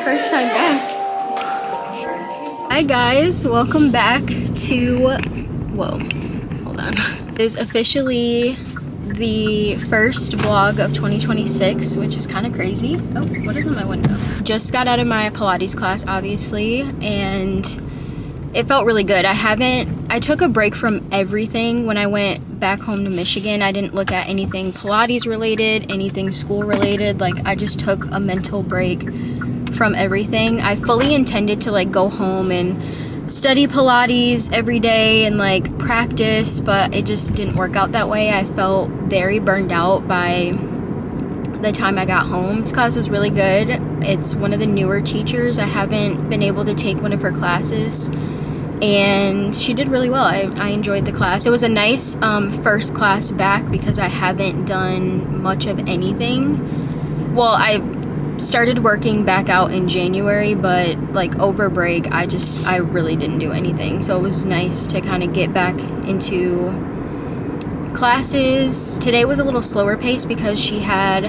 first time back. Hi guys, welcome back to, whoa, hold on. It is officially the first vlog of 2026, which is kind of crazy. Oh, what is on my window? Just got out of my Pilates class, obviously, and it felt really good. I took a break from everything when I went back home to Michigan. I didn't look at anything Pilates related, anything school related. Like, I just took a mental break from everything. I fully intended to like go home and study Pilates every day and like practice, but it just didn't work out that way. I felt very burned out by the time I got home. This class was really good. It's one of the newer teachers. I haven't been able to take one of her classes, and she did really well. I enjoyed the class. It was a nice first class back because I haven't done much of anything. Well, I started working back out in January, but like over break I really didn't do anything, so it was nice to kind of get back into classes. Today was a little slower pace because she had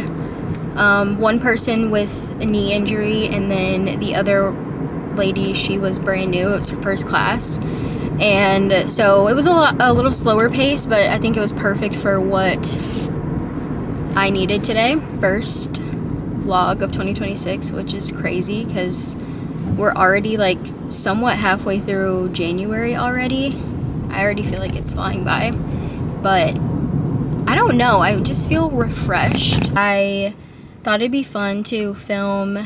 one person with a knee injury, and then the other lady, she was brand new. It was her first class, and so it was a little slower pace, but I think it was perfect for what I needed today. First vlog of 2026, which is crazy because we're already like somewhat halfway through January already. I already feel like it's flying by, but I don't know, I just feel refreshed. I thought it'd be fun to film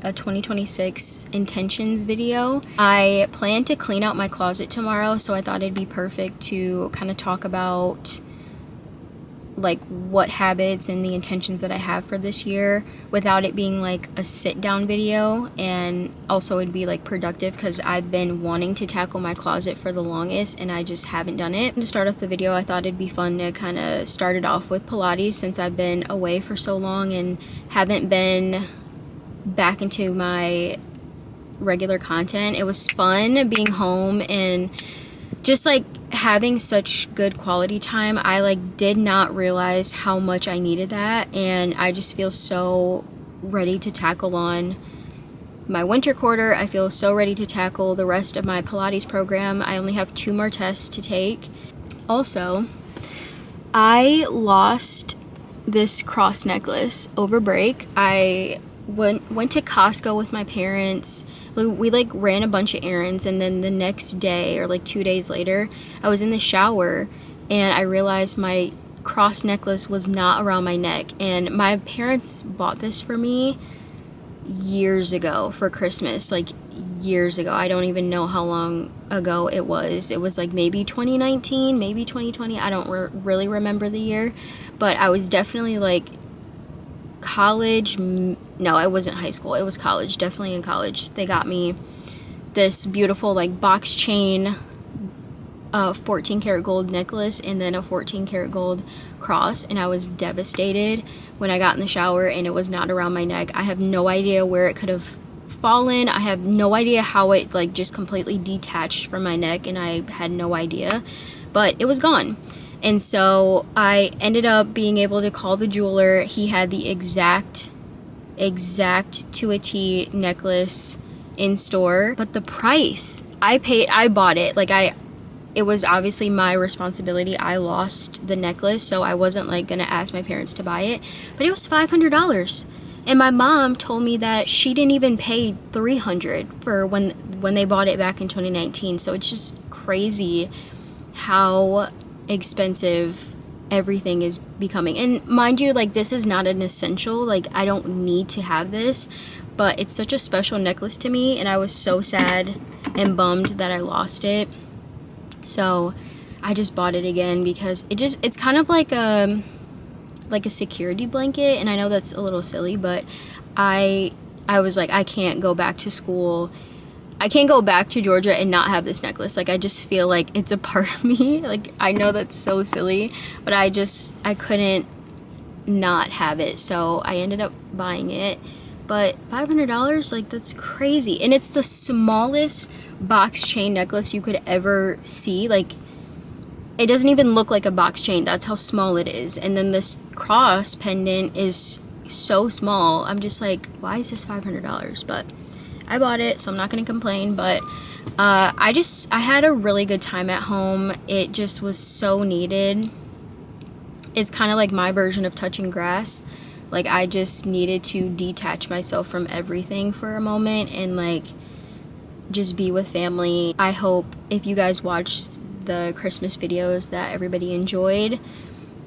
a 2026 intentions video. I plan to clean out my closet tomorrow, so I thought it'd be perfect to kind of talk about like what habits and the intentions that I have for this year without it being like a sit down video, and also it'd be like productive because I've been wanting to tackle my closet for the longest and I just haven't done it. To start off the video, I thought it'd be fun to kind of start it off with Pilates since I've been away for so long and haven't been back into my regular content. It was fun being home and just like having such good quality time. I like did not realize how much I needed that, and I just feel so ready to tackle on my winter quarter. I feel so ready to tackle the rest of my Pilates program. I only have 2 more tests to take. Also, I lost this cross necklace over break. I went to Costco with my parents. We like ran a bunch of errands, and then the next day or like 2 days later, I was in the shower and I realized my cross necklace was not around my neck. And my parents bought this for me years ago for Christmas, like years ago. I don't even know how long ago it was. It was like maybe 2019, maybe 2020. I don't really remember the year, but I was definitely like college. No, it wasn't high school, it was college, definitely in college. They got me this beautiful like box chain 14 karat gold necklace and then a 14 karat gold cross, and I was devastated when I got in the shower and it was not around my neck. I have no idea where it could have fallen. I have no idea how it like just completely detached from my neck, and I had no idea, but it was gone. And so I ended up being able to call the jeweler. He had the exact to a T necklace in store, but the price I bought it. Like it was obviously my responsibility. I lost the necklace, so I wasn't like gonna ask my parents to buy it, but it was $500. And my mom told me that she didn't even pay $300 for when they bought it back in 2019. So it's just crazy how expensive everything is becoming. And mind you, like, this is not an essential, like I don't need to have this, but it's such a special necklace to me, and I was so sad and bummed that I lost it. So I just bought it again because it's kind of like a security blanket, and I know that's a little silly, but I was like, I can't go back to school, I can't go back to Georgia and not have this necklace. Like, I just feel like it's a part of me. Like, I know that's so silly, but I couldn't not have it, so I ended up buying it. But $500, like, that's crazy. And it's the smallest box chain necklace you could ever see. Like, it doesn't even look like a box chain. That's how small it is. And then this cross pendant is so small. I'm just like, why is this $500? But I bought it, so I'm not gonna complain, but I had a really good time at home. It just was so needed. It's kind of like my version of touching grass. Like, I just needed to detach myself from everything for a moment and like just be with family. I hope if you guys watched the Christmas videos that everybody enjoyed.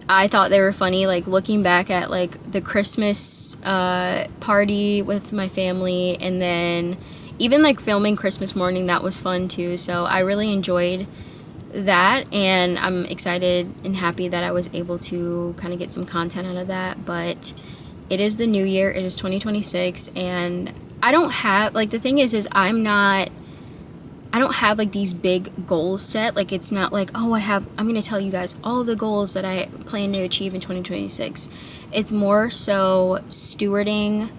I thought they were funny, like looking back at like the Christmas party with my family, and then even like filming Christmas morning, that was fun too. So I really enjoyed that, and I'm excited and happy that I was able to kind of get some content out of that. But it is the new year, it is 2026, and I don't have, like, the thing is I don't have like these big goals set. Like, it's not like, oh, I'm gonna tell you guys all the goals that I plan to achieve in 2026. It's more so stewarding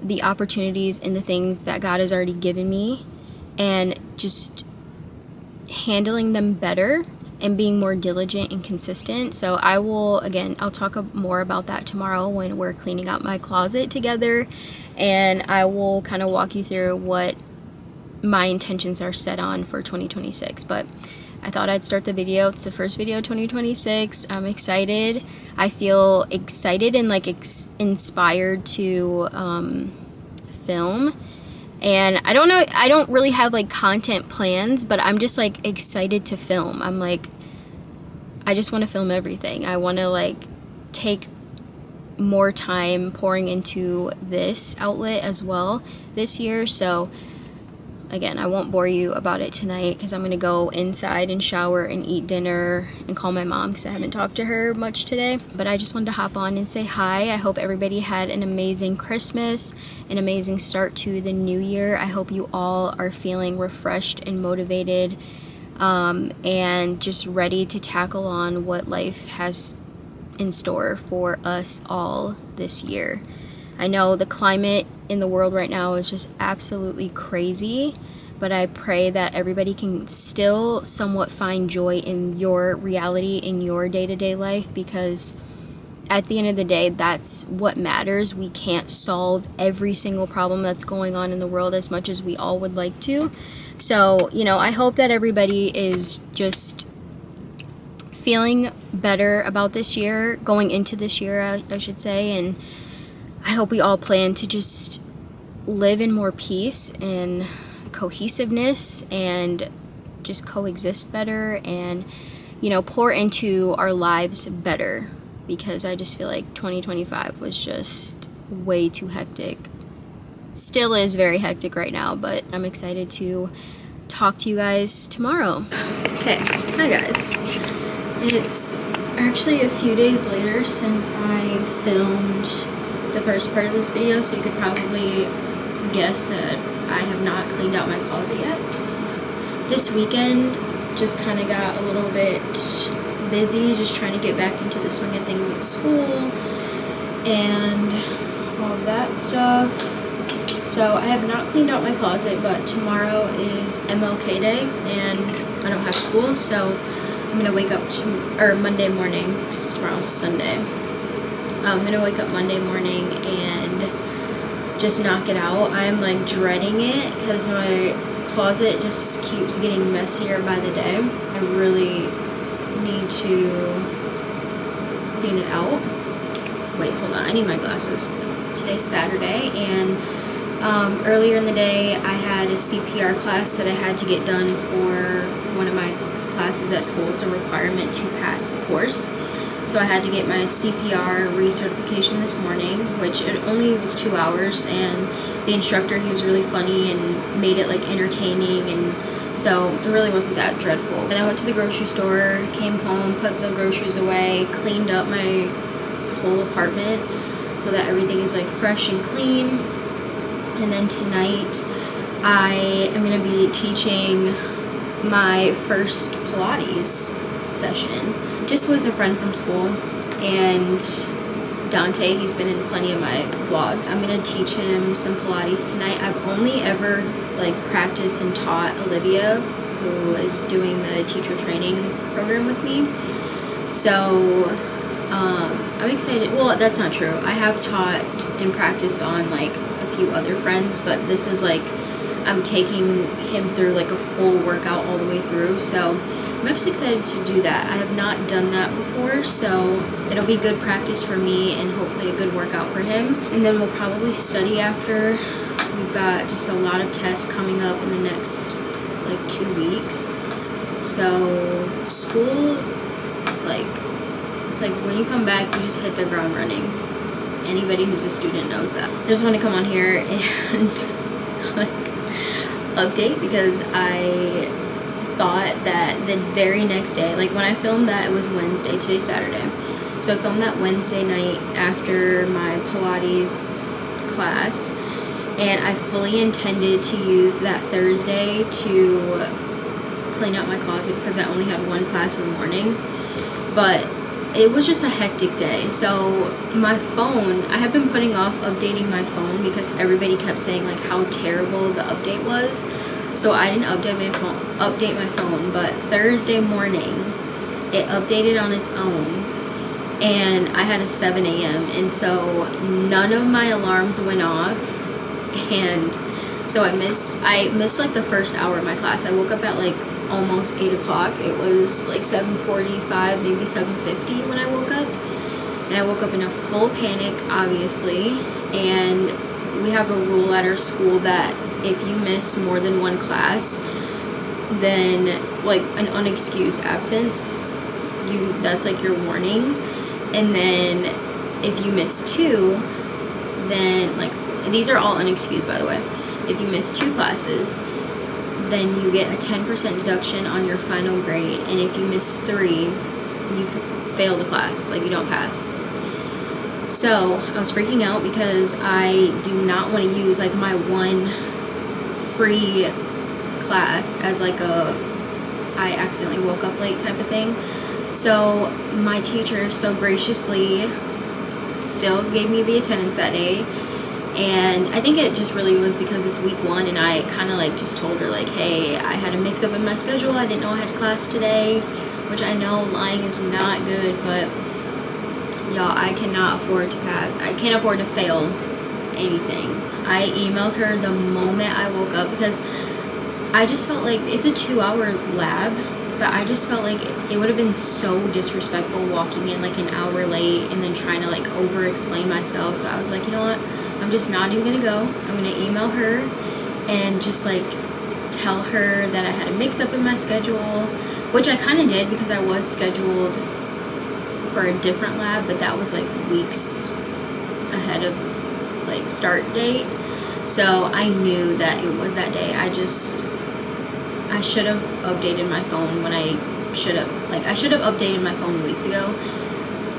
the opportunities and the things that God has already given me, and just handling them better and being more diligent and consistent. So I'll talk more about that tomorrow when we're cleaning out my closet together, and I will kind of walk you through what my intentions are set on for 2026. But I thought I'd start the video. It's the first video of 2026. I'm excited. I feel excited and like inspired to film. And I don't know, I don't really have like content plans, but I'm just like excited to film. I'm like, I just want to film everything. I want to like take more time pouring into this outlet as well this year. So again, I won't bore you about it tonight because I'm going to go inside and shower and eat dinner and call my mom because I haven't talked to her much today. But I just wanted to hop on and say hi. I hope everybody had an amazing Christmas, an amazing start to the new year. I hope you all are feeling refreshed and motivated, and just ready to tackle on what life has in store for us all this year. I know the climate in the world right now is just absolutely crazy, but I pray that everybody can still somewhat find joy in your reality, in your day-to-day life, because at the end of the day, that's what matters. We can't solve every single problem that's going on in the world as much as we all would like to. So, I hope that everybody is just feeling better about this year, going into this year, I should say, and I hope we all plan to just live in more peace and cohesiveness and just coexist better and, pour into our lives better, because I just feel like 2025 was just way too hectic. Still is very hectic right now, but I'm excited to talk to you guys tomorrow. Okay, hi guys. It's actually a few days later since I filmed the first part of this video, so you could probably guess that I have not cleaned out my closet yet. This weekend just kind of got a little bit busy, just trying to get back into the swing of things with school and all that stuff. So I have not cleaned out my closet, but tomorrow is MLK Day and I don't have school, so I'm gonna wake up Monday morning, because tomorrow's Sunday. I'm gonna wake up Monday morning and just knock it out. I'm like dreading it because my closet just keeps getting messier by the day. I really need to clean it out. Wait, hold on, I need my glasses. Today's Saturday, and earlier in the day I had a CPR class that I had to get done for one of my classes at school. It's a requirement to pass the course. So I had to get my CPR recertification this morning, which it only was 2 hours, and the instructor, he was really funny and made it like entertaining, and so it really wasn't that dreadful. And I went to the grocery store, came home, put the groceries away, cleaned up my whole apartment so that everything is like fresh and clean. And then tonight I am going to be teaching my first Pilates session, just with a friend from school, and Dante, he's been in plenty of my vlogs. I'm gonna teach him some Pilates tonight. I've only ever like practiced and taught Olivia, who is doing the teacher training program with me. So I'm excited. Well, that's not true. I have taught and practiced on like a few other friends, but this is like, I'm taking him through like a full workout all the way through, so I'm actually excited to do that. I have not done that before, so it'll be good practice for me and hopefully a good workout for him. And then we'll probably study after. We've got just a lot of tests coming up in the next like 2 weeks. So school, like, it's like when you come back, you just hit the ground running. Anybody who's a student knows that. I just want to come on here and like update, because I thought that the very next day, like when I filmed that, it was Wednesday, today's Saturday. So I filmed that Wednesday night after my Pilates class, and I fully intended to use that Thursday to clean out my closet because I only had one class in the morning. But it was just a hectic day. So my phone, I have been putting off updating my phone because everybody kept saying like how terrible the update was. So I didn't update my phone, but Thursday morning it updated on its own, and I had a 7 a.m. and so none of my alarms went off, and so I missed like the first hour of my class. I woke up at like almost 8 o'clock. It was like 7:45, maybe 7:50 when I woke up, and I woke up in a full panic, obviously. And we have a rule at our school that if you miss more than one class, then like an unexcused absence, that's like your warning. And then if you miss 2, then like, these are all unexcused by the way, if you miss 2 classes, then you get a 10% deduction on your final grade, and if you miss 3, you fail the class, like you don't pass. So I was freaking out because I do not want to use like my one free class as like I accidentally woke up late type of thing. So my teacher so graciously still gave me the attendance that day, and I think it just really was because it's week 1, and I kind of like just told her like, hey, I had a mix up in my schedule, I didn't know I had class today, which I know lying is not good, but y'all, I cannot afford to pass. I can't afford to fail anything. I emailed her the moment I woke up because I just felt like it's a 2-hour lab, but I just felt like it would have been so disrespectful walking in like an hour late and then trying to like over explain myself. So I was like, you know what, I'm just not even gonna go. I'm gonna email her and just like tell her that I had a mix up in my schedule, which I kind of did because I was scheduled for a different lab, but that was like weeks ahead of like start date. So I knew that it was that day. I should have updated my phone when I should have updated my phone weeks ago,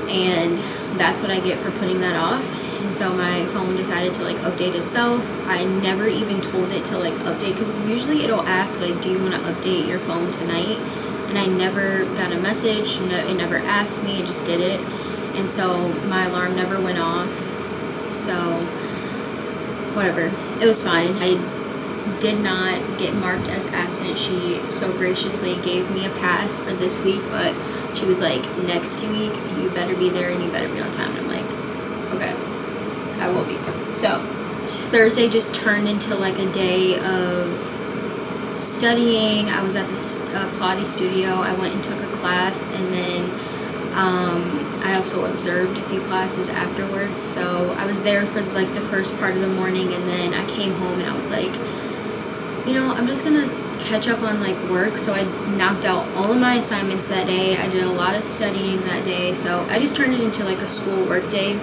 and that's what I get for putting that off. And so my phone decided to like update itself. I never even told it to like update, because usually it'll ask like, do you want to update your phone tonight? And I never got a message. It never asked me. It just did it. And so my alarm never went off. So whatever. It was fine. I did not get marked as absent. She so graciously gave me a pass for this week, but she was like, next week you better be there and you better be on time. And I'm like, okay, I will be. So Thursday just turned into like a day of studying. I was at the Pilates studio. I went and took a class, and then I also observed a few classes afterwards. So I was there for like the first part of the morning, and then I came home and I was like, you know, I'm just gonna catch up on like work. So I knocked out all of my assignments that day. I did a lot of studying that day. So I just turned it into like a school work day,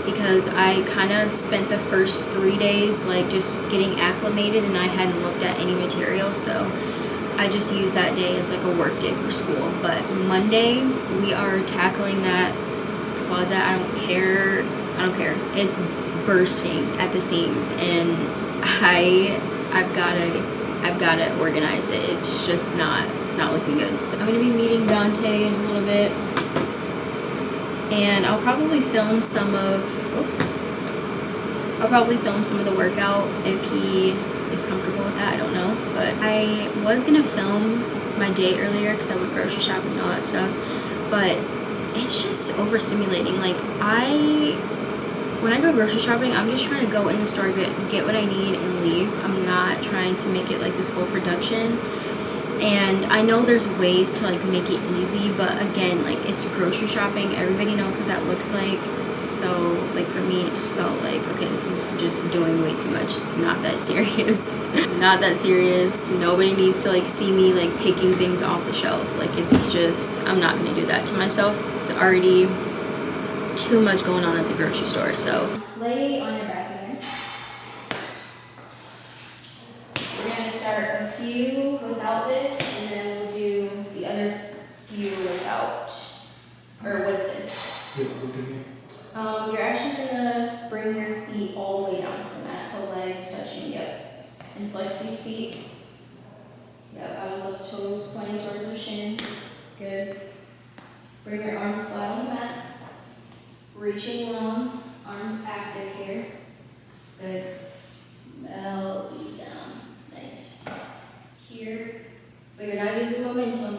because I kind of spent the first 3 days like just getting acclimated, and I hadn't looked at any material, so I just used that day as like a work day for school. But Monday we are tackling that closet. I don't care. It's bursting at the seams, and I've got to organize it. It's just not looking good. So I'm gonna be meeting Dante in a little bit, and I'll probably film some of the workout if he is comfortable with that. I don't know, but I was gonna film my day earlier because I went grocery shopping and all that stuff, but it's just overstimulating. Like, I when I go grocery shopping, I'm just trying to go in the store, get what I need and leave. I'm not trying to make it like this whole production. And I know there's ways to like make it easy, but again, like it's grocery shopping. Everybody knows what that looks like. So like for me, it just felt like, okay, this is just doing way too much. It's not that serious. It's not that serious. Nobody needs to like see me like picking things off the shelf. Like it's just, I'm not gonna do that to myself. It's already too much going on at the grocery store. So lay on your back again. We're gonna start a few without this, and then we'll do the other few without, or with this. You're actually gonna bring your feet all the way down to the mat, so legs touching, yep. And flex these feet. Yep, I want those toes pointing towards the shins. Good. Bring your arms flat on the mat. Reaching long, arms active here. Good. Melt these down. Nice. Here, but you're not using momentum.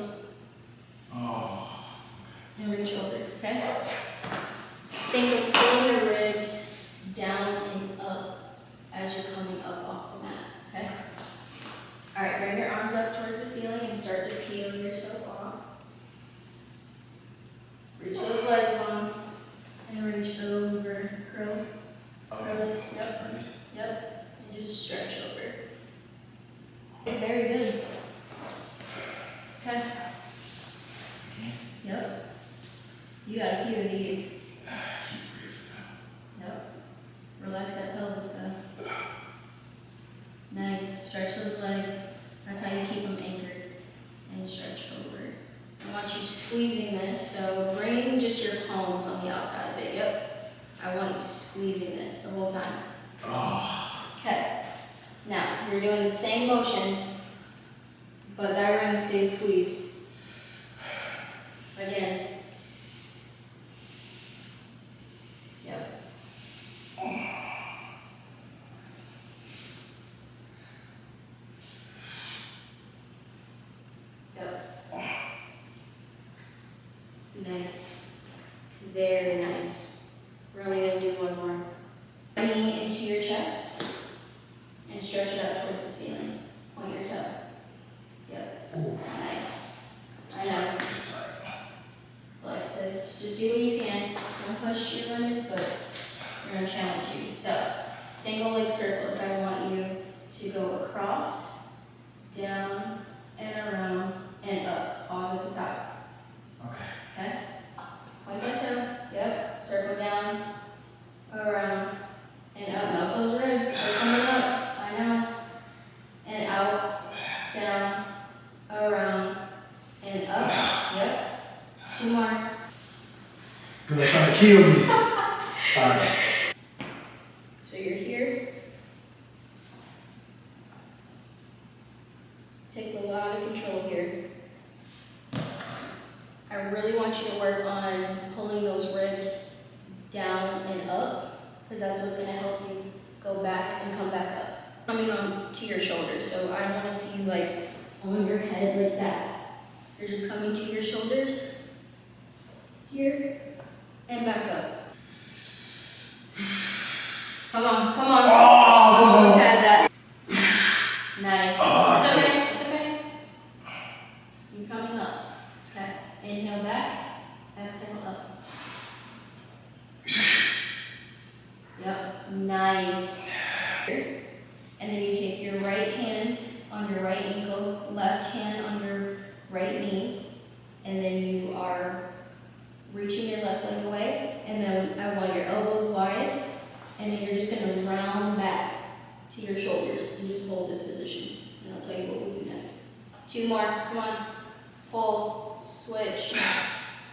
Oh. And reach over, okay? Think of pulling your ribs down and up as you're coming up off the mat, okay? All right, bring your arms up towards the ceiling and start to peel yourself off. Reach those legs long and reach over, curl. Release, yep, yep, and just stretch over. Very good. Okay. Yep. You got a few of these. Yep. Relax that pelvis though. Nice. Stretch those legs. That's how you keep them anchored. And stretch over. I want you squeezing this, so bring just your palms on the outside of it. Yep. I want you squeezing this the whole time. Oh. Okay. Now, you're doing the same motion, but that ring stays squeezed. Again. Yep. Yep. Nice. Very nice. We're only going to do one more. Knee into your chest and stretch it out towards the ceiling. Point your toe. Yep. Ooh. Nice. I know. Flex this. Just do what you can. Don't push your limits, but we're going to challenge you. So, single leg circles. I want you to go across, down, and around, and up. Pause at the top. Okay. Okay? Point that toe. Yep. Circle down, around, and up. Melt those ribs. They're coming up. I know. And out, down, around, and up. Yep. 2 more. Because they're trying to kill me. Okay. So you're here. Takes a lot of control here. I really want you to work on pulling those ribs down and up, because that's what's going to help you go back and come back up. Coming on to your shoulders, so I don't want to see you like on your head like that. You're just coming to your shoulders, here, and back up. Come on, come on. Oh, almost had that. Nice. It's okay, it's okay. You're coming up. Okay, inhale back, exhale up. Yep, nice. And then you take your right hand on your right ankle, left hand on your right knee, and then you are reaching your left leg away, and then I want your elbows wide, and then you're just going to round back to your shoulders and just hold this position, and I'll tell you what we'll do next. 2 more, come on. Pull, switch,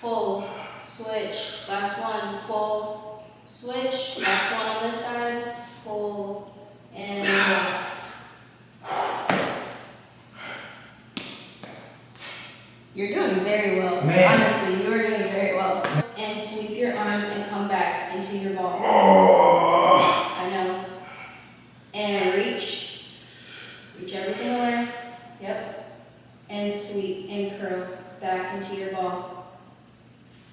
pull, switch. Last one, pull, switch. Last one on this side, pull, and relax. You're doing very well. Man. Honestly, you are doing very well. And sweep your arms and come back into your ball. Oh. I know. And reach. Reach everything away. Yep. And sweep and curl back into your ball.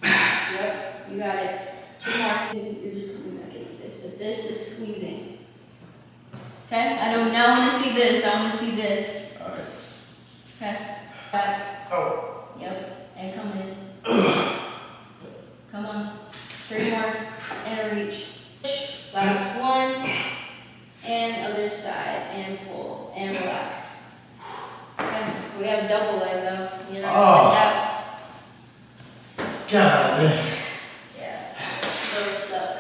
Yep, you got it. You're just coming back in with this, but this is squeezing. Okay? I don't now want to see this. I want to see this. Alright. Okay? Back. Oh. Yep. And come in. Come on. 3 more. And reach. Last one. And other side. And pull. And relax. Okay. We have double leg though. You know? Oh. God dang. Yeah. Those suck.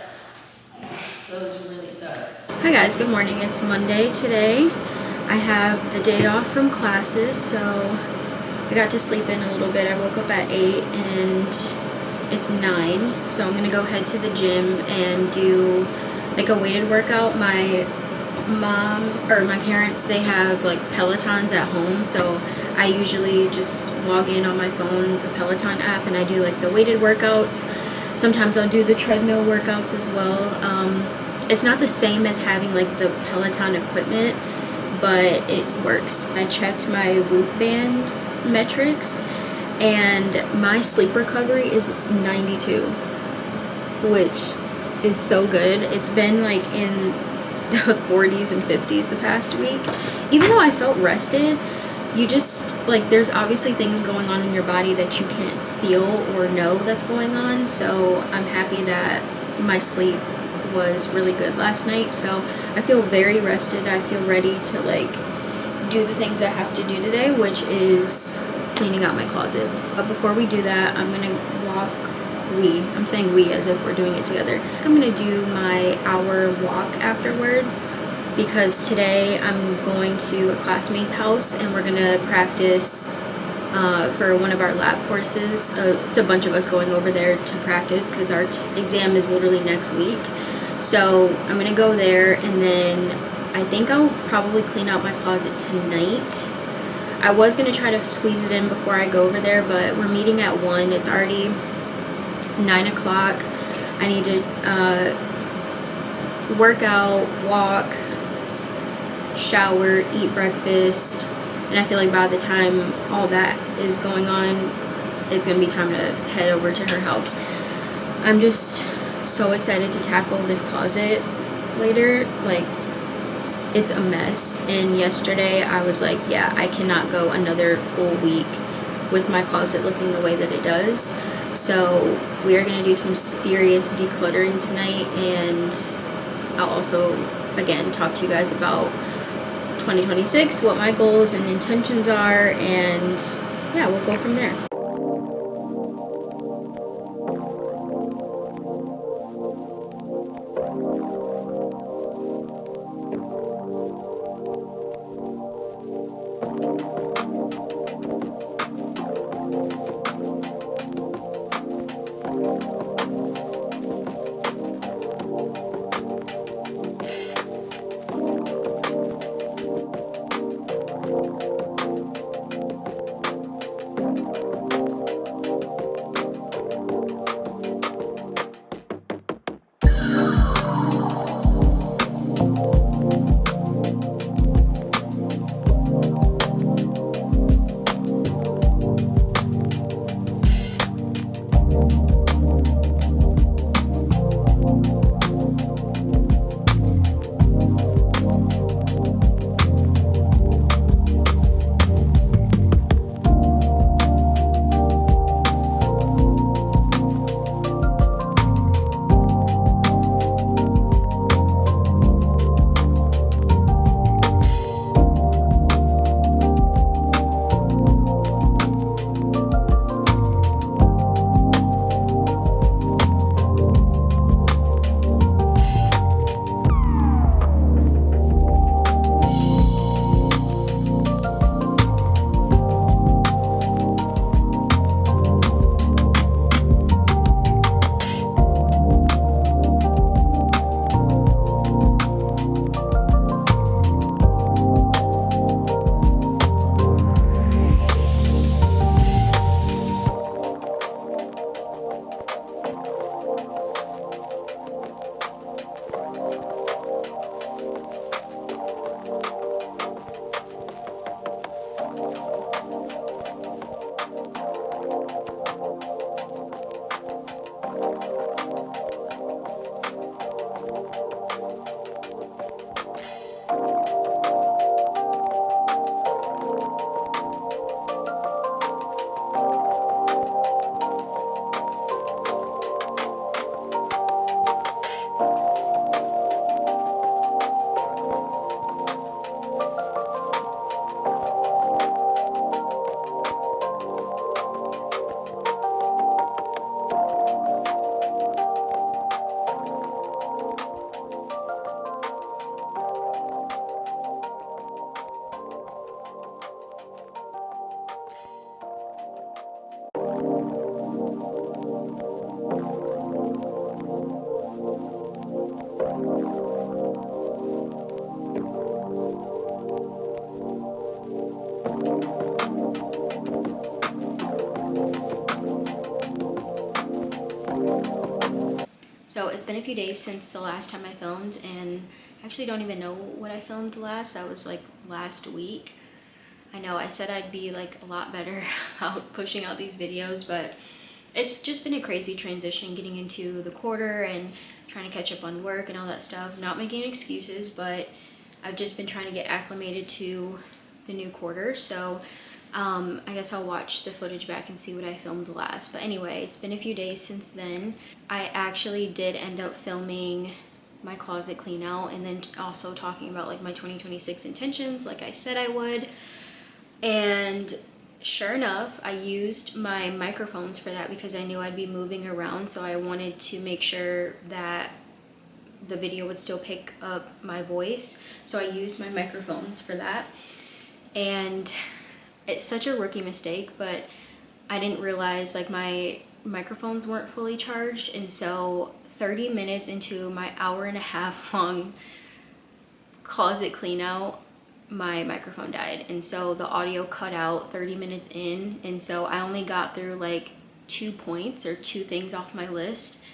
Those really suck. Hi guys, good morning. It's Monday today. I have the day off from classes, so I got to sleep in a little bit. I woke up at 8 and it's 9, so I'm gonna go head to the gym and do like a weighted workout. My parents, they have like Pelotons at home, so I usually just log in on my phone, the Peloton app, and I do like the weighted workouts. Sometimes I'll do the treadmill workouts as well. It's not the same as having like the Peloton equipment, but it works. I checked my Whoop Band metrics and my sleep recovery is 92, which is so good. It's been like in the 40s and 50s the past week. Even though I felt rested, you just like, there's obviously things going on in your body that you can't feel or know that's going on. So I'm happy that my sleep was really good last night, so I feel very rested. I feel ready to like do the things I have to do today, which is cleaning out my closet. But before we do that, I'm gonna I'm saying we as if we're doing it together. I'm gonna do my hour walk afterwards because today I'm going to a classmate's house and we're gonna practice for one of our lab courses. It's a bunch of us going over there to practice because our exam is literally next week. So I'm gonna go there and then I think I'll probably clean out my closet tonight. I was gonna try to squeeze it in before I go over there, but we're meeting at 1. It's already 9 o'clock. I need to work out, walk, shower, eat breakfast, and I feel like by the time all that is going on, it's gonna be time to head over to her house. I'm just so excited to tackle this closet later. Like, it's a mess, and yesterday I was like, yeah, I cannot go another full week with my closet looking the way that it does. So we are going to do some serious decluttering tonight, and I'll also again talk to you guys about 2026, what my goals and intentions are, and yeah, we'll go from there. So it's been a few days since the last time I filmed, and I actually don't even know what I filmed last. That was like last week. I know I said I'd be like a lot better about pushing out these videos, but it's just been a crazy transition getting into the quarter and trying to catch up on work and all that stuff. Not making excuses, but I've just been trying to get acclimated to the new quarter. So I guess I'll watch the footage back and see what I filmed last. But anyway, it's been a few days since then. I actually did end up filming my closet clean out and then also talking about like my 2026 intentions like I said I would. And sure enough, I used my microphones for that because I knew I'd be moving around, so I wanted to make sure that the video would still pick up my voice. So I used my microphones for that. And it's such a rookie mistake, but I didn't realize like my microphones weren't fully charged, and so 30 minutes into my hour-and-a-half long closet clean out, my microphone died, and so the audio cut out 30 minutes in, and so I only got through like 2 points or 2 things off my list,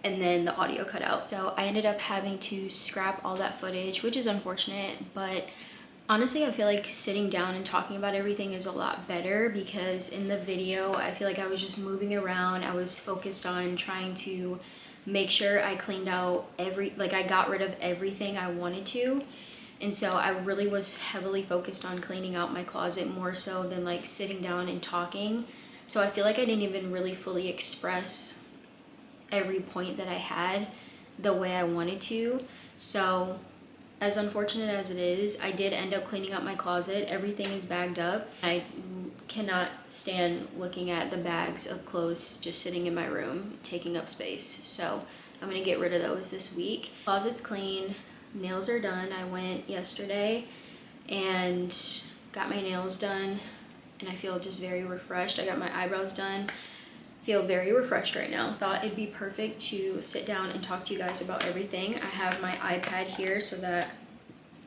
and then the audio cut out. So I ended up having to scrap all that footage, which is unfortunate, but honestly I feel like sitting down and talking about everything is a lot better, because in the video I feel like I was just moving around. I was focused on trying to make sure I cleaned out I got rid of everything I wanted to. And so I really was heavily focused on cleaning out my closet more so than like sitting down and talking. So I feel like I didn't even really fully express every point that I had the way I wanted to. So as unfortunate as it is, I did end up cleaning up my closet. Everything is bagged up. I cannot stand looking at the bags of clothes just sitting in my room, taking up space. So I'm gonna get rid of those this week. Closet's clean. Nails are done. I went yesterday and got my nails done, and I feel just very refreshed. I got my eyebrows done. Feel very refreshed right now. Thought it'd be perfect to sit down and talk to you guys about everything. I have my iPad here so that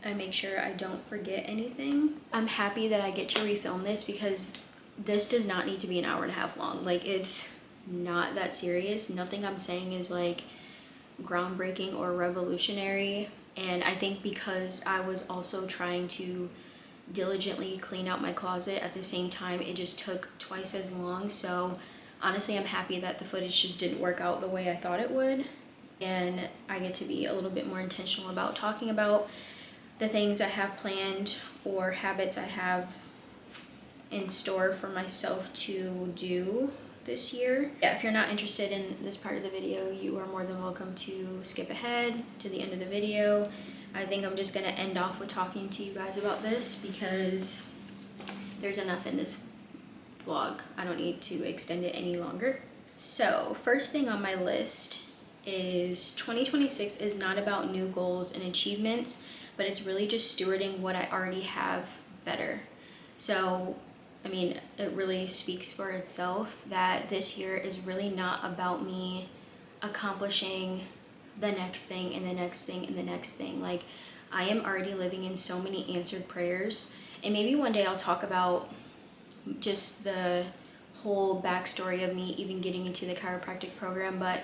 I make sure I don't forget anything. I'm happy that I get to refilm this because this does not need to be an hour-and-a-half long. Like, it's not that serious. Nothing I'm saying is like groundbreaking or revolutionary. And I think because I was also trying to diligently clean out my closet at the same time, it just took twice as long. So honestly, I'm happy that the footage just didn't work out the way I thought it would. And I get to be a little bit more intentional about talking about the things I have planned or habits I have in store for myself to do this year. Yeah, if you're not interested in this part of the video, you are more than welcome to skip ahead to the end of the video. I think I'm just gonna end off with talking to you guys about this because there's enough in this vlog. I don't need to extend it any longer. So first thing on my list is 2026 is not about new goals and achievements, but it's really just stewarding what I already have better. So I mean, it really speaks for itself that this year is really not about me accomplishing the next thing and the next thing and the next thing. Like, I am already living in so many answered prayers, and maybe one day I'll talk about just the whole backstory of me even getting into the chiropractic program. But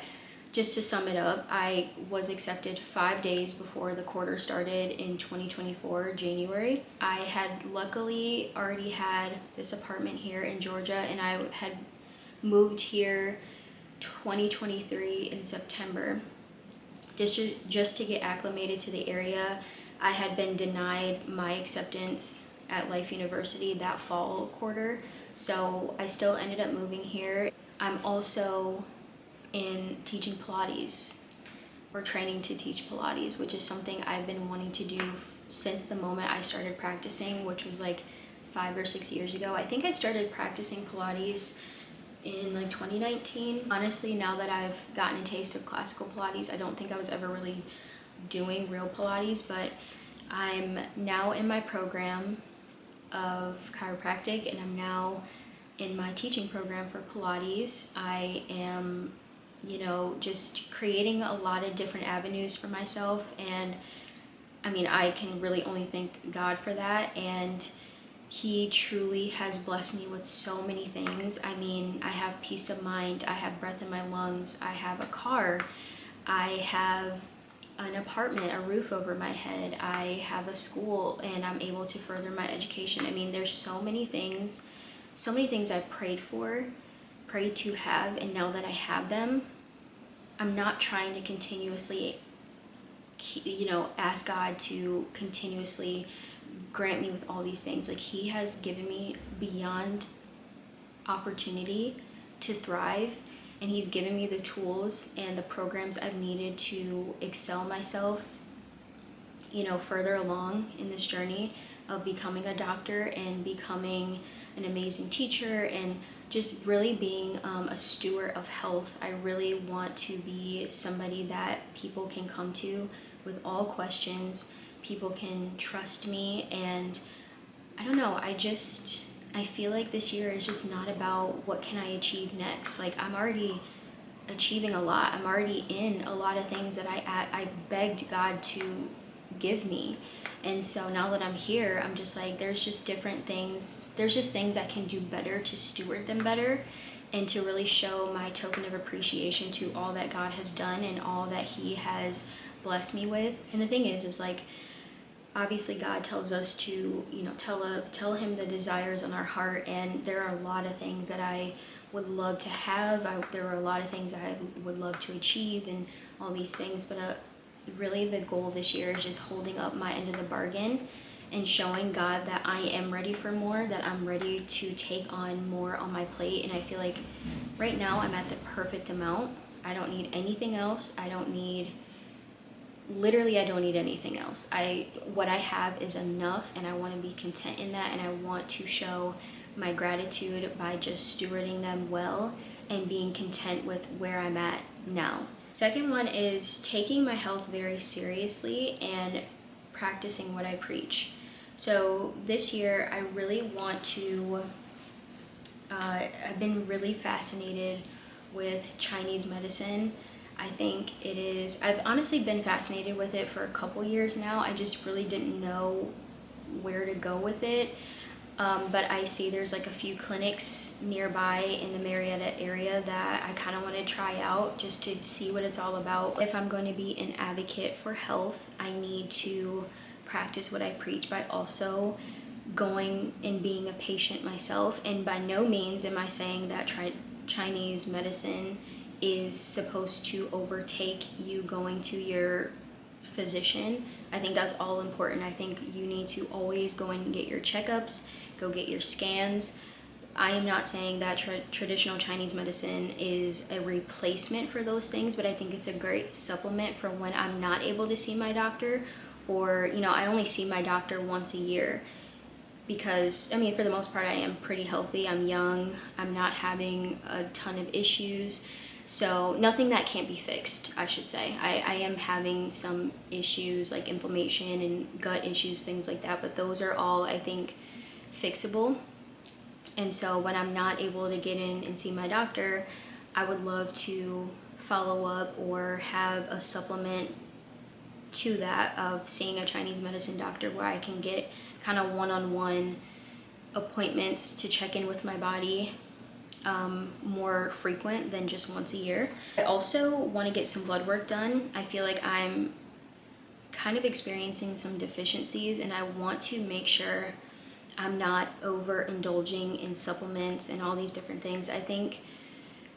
just to sum it up, I was accepted 5 days before the quarter started in 2024, January. I had luckily already had this apartment here in Georgia, and I had moved here 2023 in September. Just to get acclimated to the area. I had been denied my acceptance at Life University that fall quarter, so I still ended up moving here. I'm also in teaching Pilates, or training to teach Pilates, which is something I've been wanting to do since the moment I started practicing, which was like 5 or 6 years ago. I think I started practicing Pilates in like 2019. Honestly, now that I've gotten a taste of classical Pilates, I don't think I was ever really doing real Pilates, but I'm now in my program of chiropractic, and I'm now in my teaching program for Pilates. I am, just creating a lot of different avenues for myself, and I mean, I can really only thank God for that, and He truly has blessed me with so many things. I mean, I have peace of mind, I have breath in my lungs, I have a car, I have an apartment, a roof over my head. I have a school, and I'm able to further my education. I mean, there's so many things I've prayed to have, and now that I have them, I'm not trying to continuously, ask God to continuously grant me with all these things. Like, He has given me beyond opportunity to thrive, and He's given me the tools and the programs I've needed to excel myself, further along in this journey of becoming a doctor and becoming an amazing teacher, and just really being a steward of health. I really want to be somebody that people can come to with all questions. People can trust me, and I don't know, I feel like this year is just not about what can I achieve next. Like, I'm already achieving a lot. I'm already in a lot of things that I begged God to give me. And so now that I'm here, I'm just like, there's just things I can do better to steward them better, and to really show my token of appreciation to all that God has done and all that He has blessed me with. And the thing is like, obviously God tells us to, tell Him the desires on our heart, and there are a lot of things that I would love to have. There are a lot of things I would love to achieve and all these things, but really the goal this year is just holding up my end of the bargain and showing God that I am ready for more, that I'm ready to take on more on my plate. And I feel like right now I'm at the perfect amount. I don't need anything else. I don't need anything else. What I have is enough, and I want to be content in that, and I want to show my gratitude by just stewarding them well and being content with where I'm at now. Second one is taking my health very seriously and practicing what I preach. So this year I really want to, I've been really fascinated with Chinese medicine. I think I've honestly been fascinated with it for a couple years now. I just really didn't know where to go with it. But I see there's like a few clinics nearby in the Marietta area that I kind of want to try out just to see what it's all about. If I'm going to be an advocate for health, I need to practice what I preach by also going and being a patient myself. And by no means am I saying that Chinese medicine is supposed to overtake you going to your physician. I think that's all important. I think you need to always go and get your checkups, go get your scans. I am not saying that traditional Chinese medicine is a replacement for those things, but I think it's a great supplement for when I'm not able to see my doctor, or, I only see my doctor once a year. Because, for the most part, I am pretty healthy. I'm young. I'm not having a ton of issues. So nothing that can't be fixed, I should say. I am having some issues like inflammation and gut issues, things like that, but those are all, I think, fixable. And so when I'm not able to get in and see my doctor, I would love to follow up or have a supplement to that of seeing a Chinese medicine doctor, where I can get kind of one-on-one appointments to check in with my body more frequent than just once a year. I also want to get some blood work done. I feel like I'm kind of experiencing some deficiencies, and I want to make sure I'm not overindulging in supplements and all these different things. I think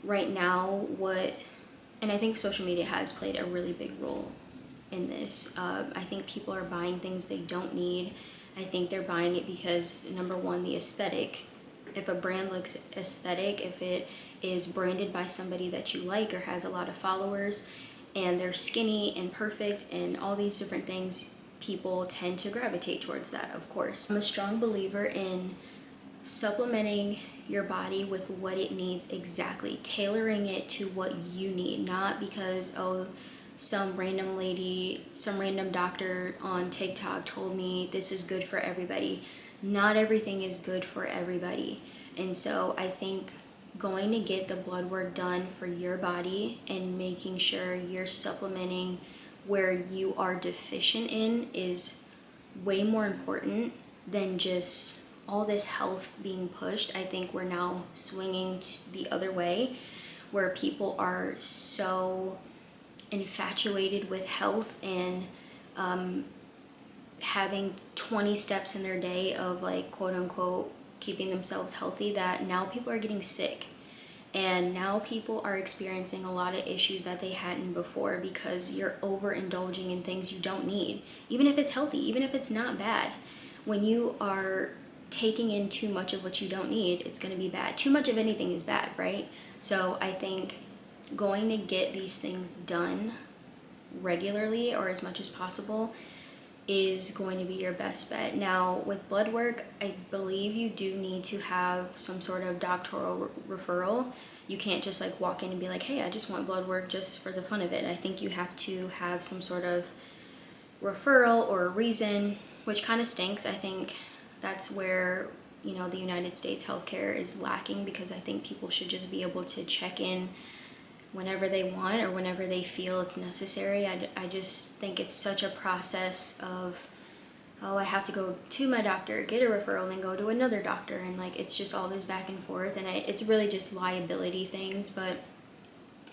right now and I think social media has played a really big role in this. I think people are buying things they don't need. I think they're buying it because, number one, the aesthetic. If a brand looks aesthetic, if it is branded by somebody that you like or has a lot of followers, and they're skinny and perfect and all these different things, people tend to gravitate towards that, of course. I'm a strong believer in supplementing your body with what it needs exactly, tailoring it to what you need, not because, some random lady, some random doctor on TikTok told me this is good for everybody. Not everything is good for everybody. And so I think going to get the blood work done for your body and making sure you're supplementing where you are deficient in is way more important than just all this health being pushed. I think we're now swinging the other way, where people are so infatuated with health and having 20 steps in their day of like quote unquote keeping themselves healthy, that now people are getting sick. And now people are experiencing a lot of issues that they hadn't before because you're overindulging in things you don't need. Even if it's healthy, even if it's not bad. When you are taking in too much of what you don't need, it's going to be bad. Too much of anything is bad, right? So I think going to get these things done regularly or as much as possible is going to be your best bet. Now, with blood work, I believe you do need to have some sort of doctoral referral. You can't just like walk in and be like, hey, I just want blood work just for the fun of it. I think you have to have some sort of referral or a reason, which kind of stinks. I think that's where, you know, the United States healthcare is lacking, because I think people should just be able to check in whenever they want or whenever they feel it's necessary. I just think it's such a process of, oh, I have to go to my doctor, get a referral, then go to another doctor, and like it's just all this back and forth, and it's really just liability things. But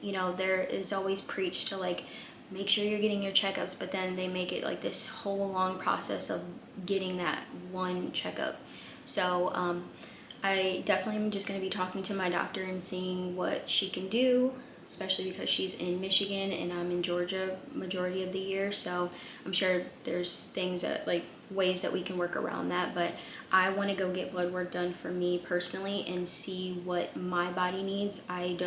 you know, there is always preached to like make sure you're getting your checkups, but then they make it like this whole long process of getting that one checkup. So I definitely am just going to be talking to my doctor and seeing what she can do, especially because she's in Michigan and I'm in Georgia majority of the year. So I'm sure there's things that like ways that we can work around that. But I want to go get blood work done for me personally and see what my body needs. I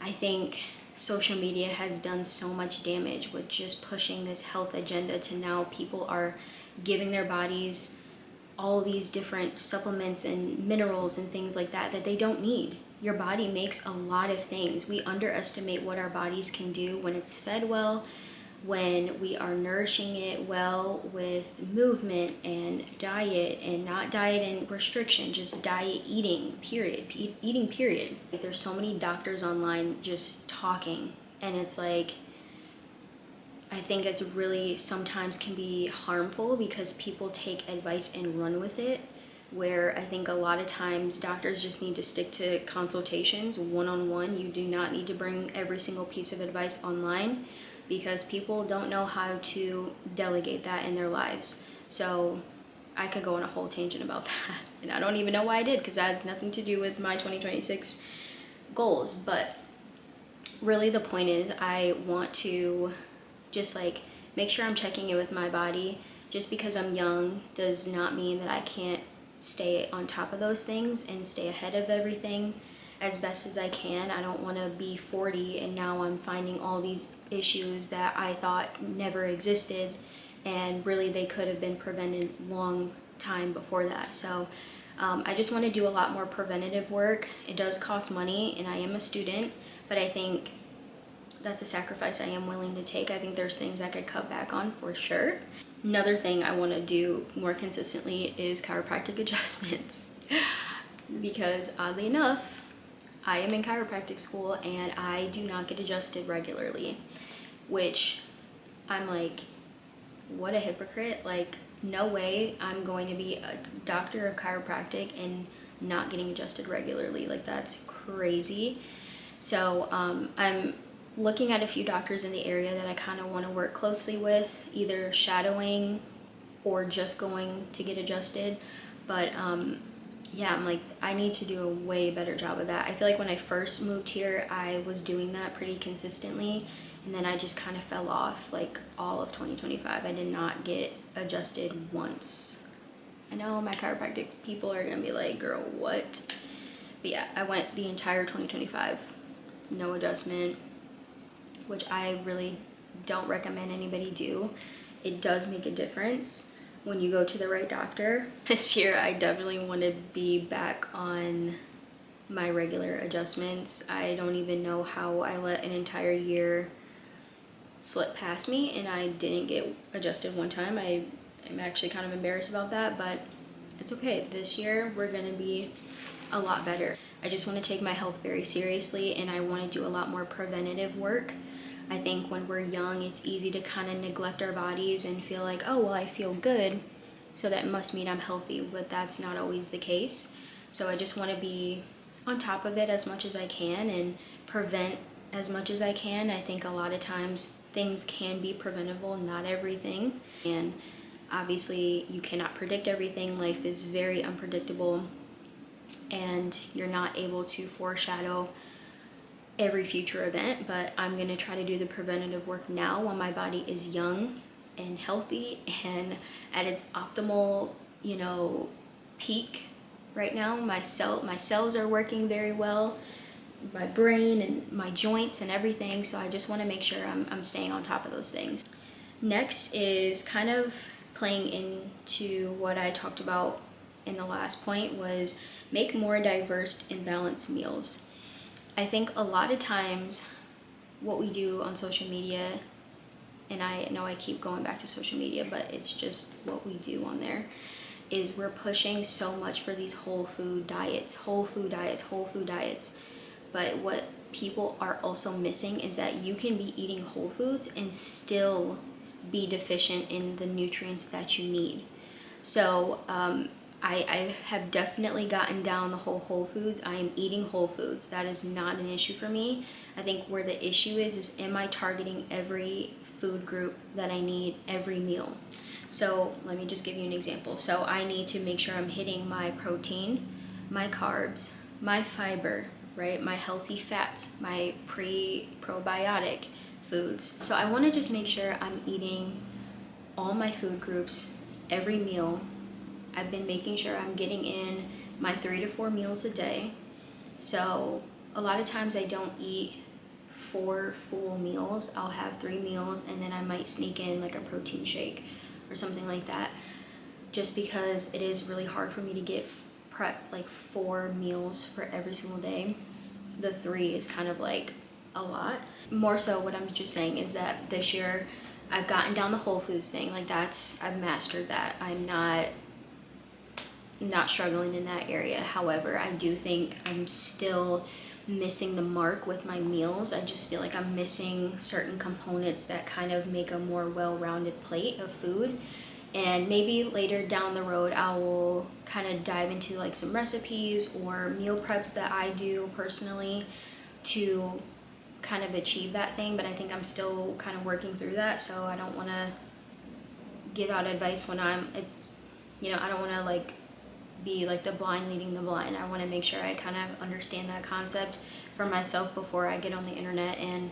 think social media has done so much damage with just pushing this health agenda to now people are giving their bodies all these different supplements and minerals and things like that that they don't need. Your body makes a lot of things. We underestimate what our bodies can do when it's fed well, when we are nourishing it well with movement and diet, and not diet and restriction, just diet eating, period. Eating, period. Like, there's so many doctors online just talking, and it's like, I think it's really sometimes can be harmful because people take advice and run with it, where I think a lot of times doctors just need to stick to consultations one-on-one. You do not need to bring every single piece of advice online, because people don't know how to delegate that in their lives. So I could go on a whole tangent about that, and I don't even know why I did, because that has nothing to do with my 2026 goals. But really the point is, I want to just like make sure I'm checking in with my body. Just because I'm young does not mean that I can't stay on top of those things and stay ahead of everything as best as I can. I don't want to be 40 and now I'm finding all these issues that I thought never existed, and really they could have been prevented long time before that. So I just want to do a lot more preventative work. It does cost money, and I am a student, but I think that's a sacrifice I am willing to take. I think there's things I could cut back on for sure. Another thing I want to do more consistently is chiropractic adjustments, because oddly enough, I am in chiropractic school and I do not get adjusted regularly, which I'm like, what a hypocrite. Like, no way I'm going to be a doctor of chiropractic and not getting adjusted regularly. Like, that's crazy. So I'm looking at a few doctors in the area that I kind of want to work closely with, either shadowing or just going to get adjusted. But yeah, I'm like, I need to do a way better job of that. I feel like when I first moved here, I was doing that pretty consistently, and then I just kind of fell off like all of 2025. I did not get adjusted once. I know my chiropractic people are gonna be like, girl, what? But yeah, I went the entire 2025, no adjustment, which I really don't recommend anybody do. It does make a difference when you go to the right doctor. This year, I definitely want to be back on my regular adjustments. I don't even know how I let an entire year slip past me and I didn't get adjusted one time. I am actually kind of embarrassed about that, but it's okay. This year, we're gonna be a lot better. I just want to take my health very seriously, and I want to do a lot more preventative work. I think when we're young, it's easy to kind of neglect our bodies and feel like, oh, well, I feel good, so that must mean I'm healthy, but that's not always the case. So I just want to be on top of it as much as I can and prevent as much as I can. I think a lot of times things can be preventable, not everything. And obviously you cannot predict everything. Life is very unpredictable, and you're not able to foreshadow every future event, but I'm gonna try to do the preventative work now while my body is young and healthy and at its optimal, peak. Right now my cells are working very well, my brain and my joints and everything, so I just want to make sure I'm staying on top of those things. Next is kind of playing into what I talked about in the last point, was make more diverse and balanced meals. I think a lot of times what we do on social media, and I know I keep going back to social media, but it's just what we do on there, is we're pushing so much for these whole food diets. But what people are also missing is that you can be eating whole foods and still be deficient in the nutrients that you need. So I have definitely gotten down the whole foods. I am eating whole foods. That is not an issue for me. I think where the issue is am I targeting every food group that I need every meal? So let me just give you an example. So I need to make sure I'm hitting my protein, my carbs, my fiber, right? My healthy fats, my probiotic foods. So I want to just make sure I'm eating all my food groups every meal. I've been making sure I'm getting in my 3 to 4 meals a day. So a lot of times I don't eat 4 full meals. I'll have 3 meals and then I might sneak in like a protein shake or something like that, just because it is really hard for me to get prep like 4 meals for every single day. The 3 is kind of like a lot. More so what I'm just saying is that this year I've gotten down the whole foods thing. Like I've mastered that. I'm not struggling in that area. However, I do think I'm still missing the mark with my meals. I just feel like I'm missing certain components that kind of make a more well-rounded plate of food. And maybe later down the road I will kind of dive into like some recipes or meal preps that I do personally to kind of achieve that thing, but I think I'm still kind of working through that, so I don't want to give out advice when I don't want to like be like the blind leading the blind. I want to make sure I kind of understand that concept for myself before I get on the internet and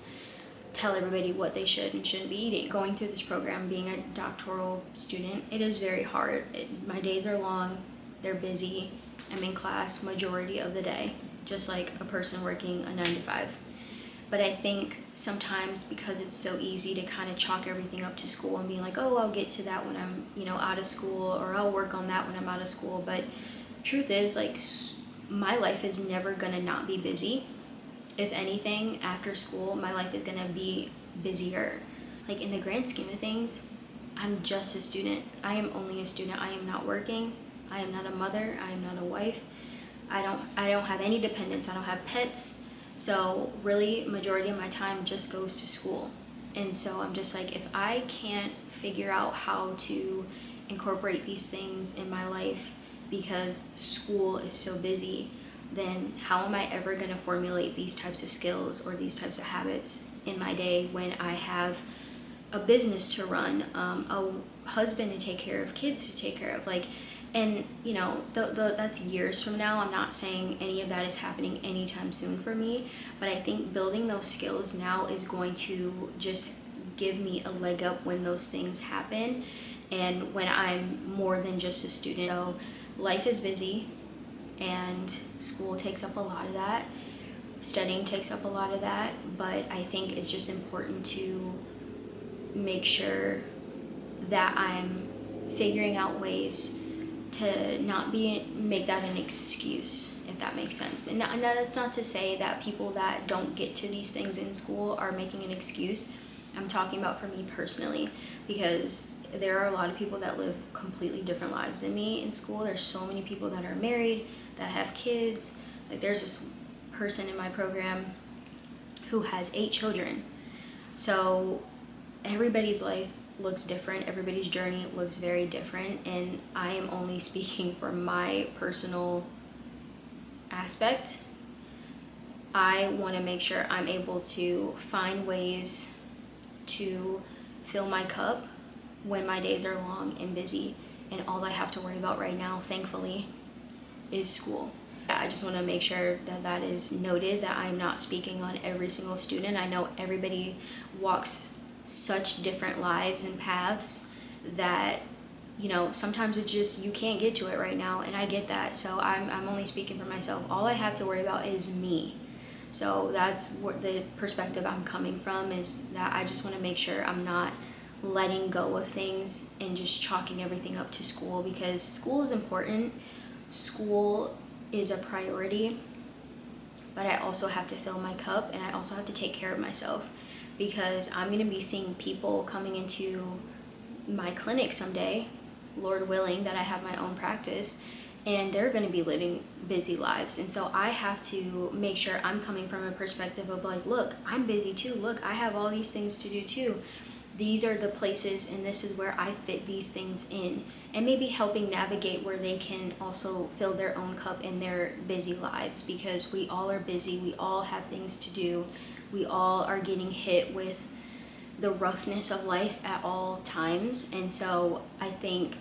tell everybody what they should and shouldn't be eating. Going through this program, being a doctoral student, it is very hard. My days are long, they're busy. I'm in class majority of the day, just like a person working a 9 to 5. But I think sometimes because it's so easy to kind of chalk everything up to school and being like, oh, I'll get to that when I'm, out of school, or I'll work on that when I'm out of school. But truth is, like, my life is never going to not be busy. If anything, after school, my life is going to be busier. Like, in the grand scheme of things, I'm just a student. I am only a student. I am not working. I am not a mother. I am not a wife. I don't have any dependents. I don't have pets. So really, majority of my time just goes to school. And so I'm just like, if I can't figure out how to incorporate these things in my life because school is so busy, then how am I ever going to formulate these types of skills or these types of habits in my day when I have a business to run, a husband to take care of, kids to take care of, like, and that's years from now. I'm not saying any of that is happening anytime soon for me, but I think building those skills now is going to just give me a leg up when those things happen and when I'm more than just a student. So life is busy and school takes up a lot of that, studying takes up a lot of that, but I think it's just important to make sure that I'm figuring out ways to not make that an excuse, if that makes sense. And that's not to say that people that don't get to these things in school are making an excuse. I'm talking about for me personally, because there are a lot of people that live completely different lives than me in school. There's so many people that are married, that have kids. Like, there's this person in my program who has 8 children. So everybody's life looks different, everybody's journey looks very different, and I am only speaking from my personal aspect. I want to make sure I'm able to find ways to fill my cup when my days are long and busy, and all I have to worry about right now, thankfully, is school. I just want to make sure that that is noted, that I'm not speaking on every single student. I know everybody walks such different lives and paths that, you know, sometimes it's just you can't get to it right now, and I get that. So I'm only speaking for myself. All I have to worry about is me. So that's what the perspective I'm coming from, is that I just want to make sure I'm not letting go of things and just chalking everything up to school, because school is important. School is a priority, but I also have to fill my cup, and I also have to take care of myself, because I'm going to be seeing people coming into my clinic someday, Lord willing, that I have my own practice, and they're going to be living busy lives. And so I have to make sure I'm coming from a perspective of like, look, I'm busy too. Look, I have all these things to do too. These are the places, and this is where I fit these things in, and maybe helping navigate where they can also fill their own cup in their busy lives, because we all are busy. We all have things to do. We all are getting hit with the roughness of life at all times. And so I think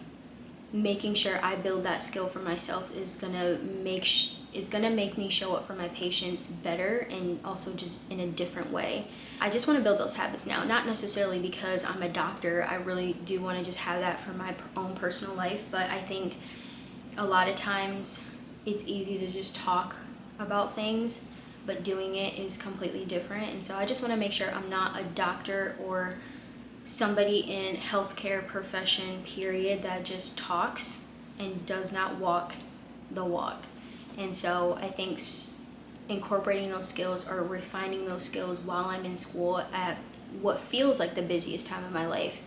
making sure I build that skill for myself is gonna it's gonna make me show up for my patients better, and also just in a different way. I just want to build those habits now, not necessarily because I'm a doctor. I really do want to just have that for my own personal life, but I think a lot of times it's easy to just talk about things, but doing it is completely different. And so I just want to make sure I'm not a doctor or somebody in healthcare profession period that just talks and does not walk the walk. And so I think incorporating those skills or refining those skills while I'm in school at what feels like the busiest time of my life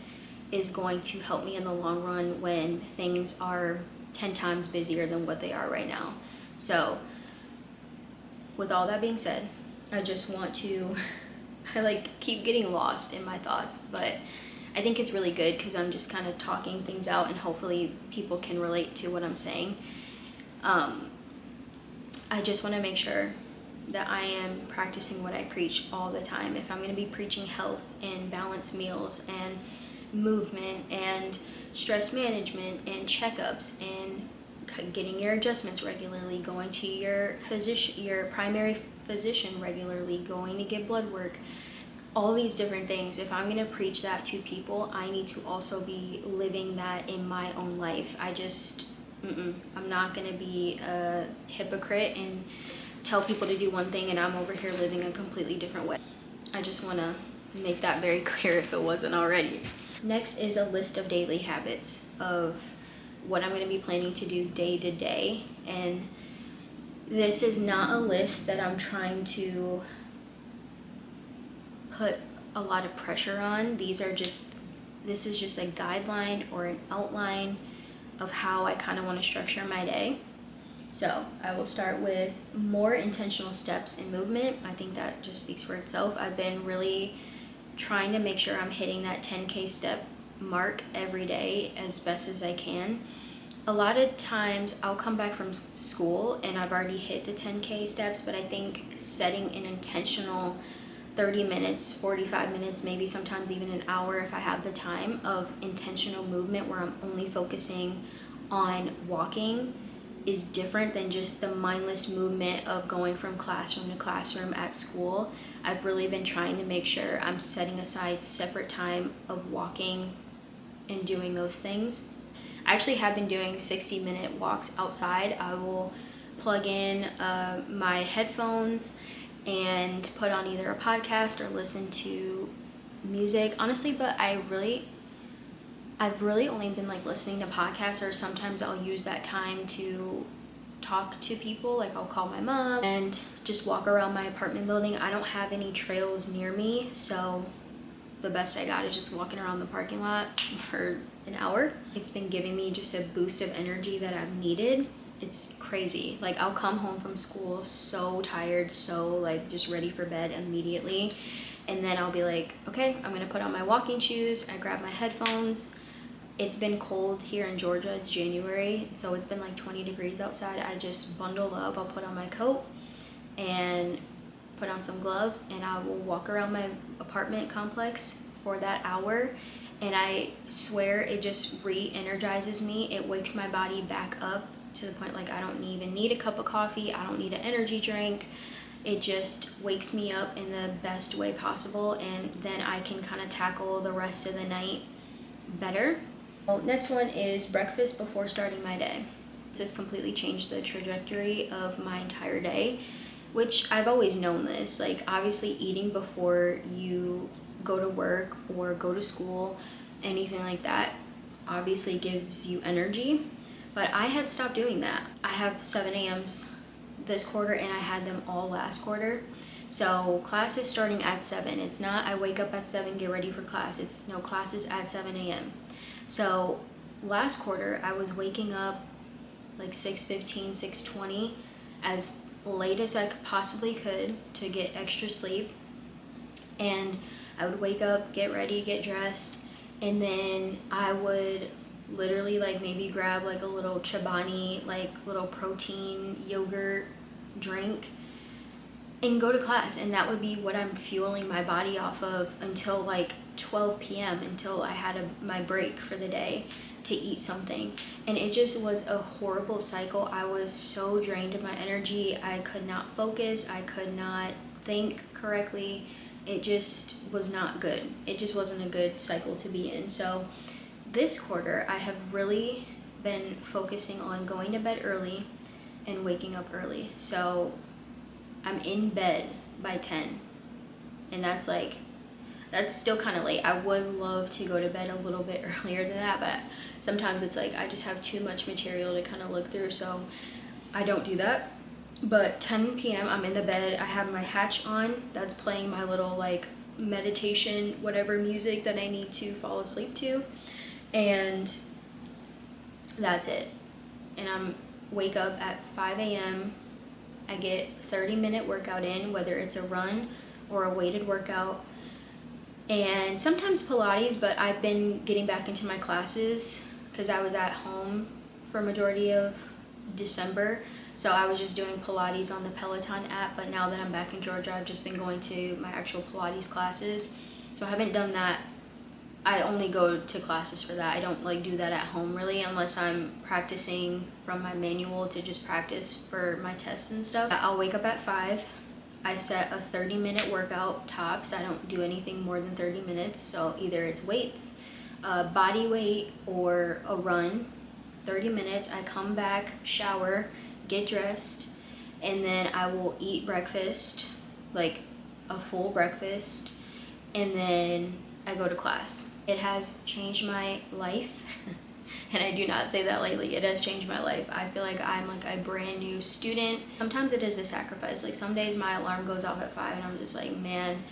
is going to help me in the long run when things are 10 times busier than what they are right now. So with all that being said, I just want to I keep getting lost in my thoughts, but I think it's really good because I'm just kind of talking things out, and hopefully people can relate to what I'm saying. I just want to make sure that I am practicing what I preach all the time. If I'm going to be preaching health and balanced meals and movement and stress management and checkups and getting your adjustments regularly, going to your physician, your primary physician regularly, going to get blood work, all these different things, if I'm going to preach that to people, I need to also be living that in my own life. I'm not going to be a hypocrite and tell people to do one thing and I'm over here living a completely different way. I just want to make that very clear if it wasn't already. Next is a list of daily habits of what I'm going to be planning to do day to day. And this is not a list that I'm trying to put a lot of pressure on. This is just a guideline or an outline of how I kind of want to structure my day. So I will start with more intentional steps in movement. I think that just speaks for itself. I've been really trying to make sure I'm hitting that 10K step mark every day as best as I can. A lot of times I'll come back from school and I've already hit the 10K steps, but I think setting an intentional 30 minutes, 45 minutes, maybe sometimes even an hour if I have the time of intentional movement where I'm only focusing on walking is different than just the mindless movement of going from classroom to classroom at school. I've really been trying to make sure I'm setting aside separate time of walking and doing those things. I actually have been doing 60-minute walks outside. I will plug in my headphones and put on either a podcast or listen to music, honestly, but I've really only been listening to podcasts, or sometimes I'll use that time to talk to people. I'll call my mom and just walk around my apartment building. I don't have any trails near me, so the best I got is just walking around the parking lot for an hour. It's been giving me just a boost of energy that I've needed. It's crazy. I'll come home from school so tired, so just ready for bed immediately. And then I'll be okay, I'm gonna put on my walking shoes. I grab my headphones. It's been cold here in Georgia. It's January, so it's been 20 degrees outside. I just bundle up. I'll put on my coat and put on some gloves, and I will walk around my apartment complex for that hour. And I swear it just re-energizes me. It wakes my body back up to the point like I don't even need a cup of coffee. I don't need an energy drink. It just wakes me up in the best way possible, and then I can kind of tackle the rest of the night better. Well, next one is breakfast before starting my day. This has completely changed the trajectory of my entire day, which I've always known this. Like, obviously eating before you go to work or go to school, anything like that, obviously gives you energy. But I had stopped doing that. I have 7 a.m.s this quarter, and I had them all last quarter. So class is starting at 7. It's not I wake up at 7, get ready for class. It's no, class is at 7 a.m. So last quarter, I was waking up like 6:15, 6:20, as late as I possibly could to get extra sleep. And I would wake up, get ready, get dressed, and then I would literally like maybe grab like a little Chobani, like little protein yogurt drink, and go to class. And that would be what I'm fueling my body off of until like 12 p.m. until I had my break for the day to eat something. And it just was a horrible cycle. I was so drained of my energy. I could not focus. I could not think correctly. It just was not good. It just wasn't a good cycle to be in. So this quarter, I have really been focusing on going to bed early and waking up early. So I'm in bed by 10, and that's still kind of late. I would love to go to bed a little bit earlier than that, but sometimes it's like I just have too much material to kind of look through, so I don't do that. But 10 p.m. I'm in the bed. I have my hatch on. That's playing my little like meditation, whatever music that I need to fall asleep to. And that's it. And I'm wake up at 5 a.m. I get 30-minute workout in, whether it's a run or a weighted workout, and sometimes Pilates, but I've been getting back into my classes because I was at home for a majority of December. So I was just doing Pilates on the Peloton app, but now that I'm back in Georgia, I've just been going to my actual Pilates classes. So I haven't done that. I only go to classes for that. I don't like do that at home really, unless I'm practicing from my manual to just practice for my tests and stuff. I'll wake up at 5. I set a 30-minute workout tops. I don't do anything more than 30 minutes. So either it's weights, body weight, or a run. 30 minutes. I come back, shower, get dressed, and then I will eat breakfast, like a full breakfast, and then I go to class. It has changed my life, and I do not say that lightly. It has changed my life. I feel like I'm like a brand new student. Sometimes it is a sacrifice. Like some days my alarm goes off at 5 and I'm just like, man,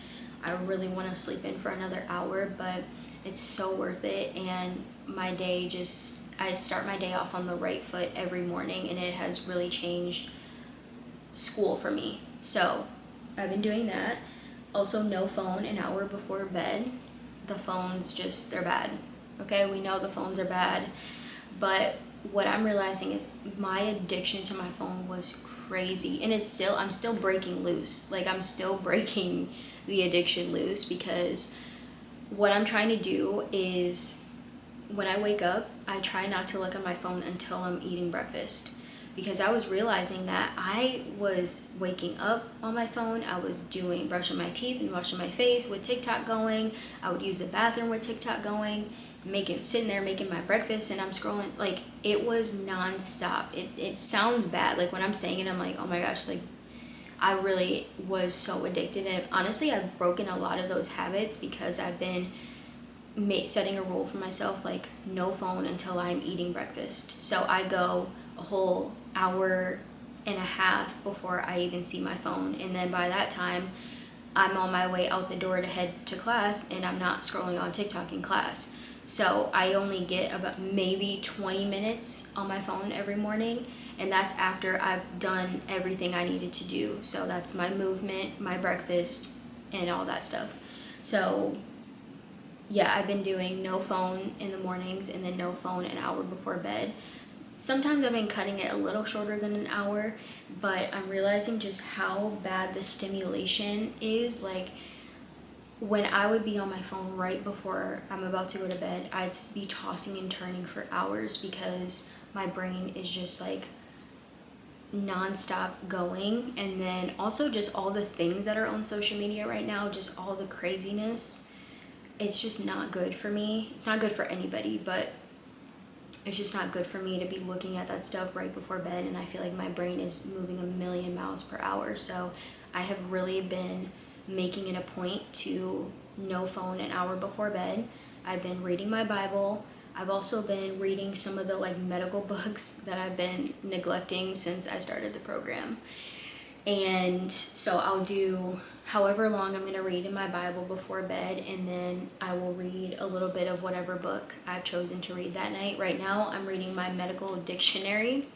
I really want to sleep in for another hour, but it's so worth it. And my day I start my day off on the right foot every morning, and it has really changed school for me. So I've been doing that. Also, no phone an hour before bed. The phones they're bad. Okay, we know the phones are bad, but what I'm realizing is my addiction to my phone was crazy, and I'm still breaking loose. Like I'm still breaking the addiction loose, because what I'm trying to do is when I wake up, I try not to look at my phone until I'm eating breakfast, because I was realizing that I was waking up on my phone. I was brushing my teeth and washing my face with TikTok going. I would use the bathroom with TikTok going, sitting there making my breakfast, and I'm scrolling. Like it was nonstop. It sounds bad. Like when I'm saying it, I'm like, oh my gosh, like I really was so addicted. And honestly, I've broken a lot of those habits because I've been setting a rule for myself, like no phone until I'm eating breakfast. So I go a whole hour and a half before I even see my phone, and then by that time I'm on my way out the door to head to class, and I'm not scrolling on TikTok in class. So I only get about maybe 20 minutes on my phone every morning, and that's after I've done everything I needed to do. So that's my movement, my breakfast, and all that stuff. So yeah, I've been doing no phone in the mornings and then no phone an hour before bed. Sometimes I've been cutting it a little shorter than an hour, but I'm realizing just how bad the stimulation is. Like, when I would be on my phone right before I'm about to go to bed, I'd be tossing and turning for hours because my brain is just like nonstop going. And then also just all the things that are on social media right now, just all the craziness. It's just not good for me. It's not good for anybody, but it's just not good for me to be looking at that stuff right before bed, and I feel like my brain is moving a million miles per hour. So I have really been making it a point to no phone an hour before bed. I've been reading my Bible. I've also been reading some of the like medical books that I've been neglecting since I started the program. And so I'll do however long I'm going to read in my Bible before bed, and then I will read a little bit of whatever book I've chosen to read that night. Right now, I'm reading my medical dictionary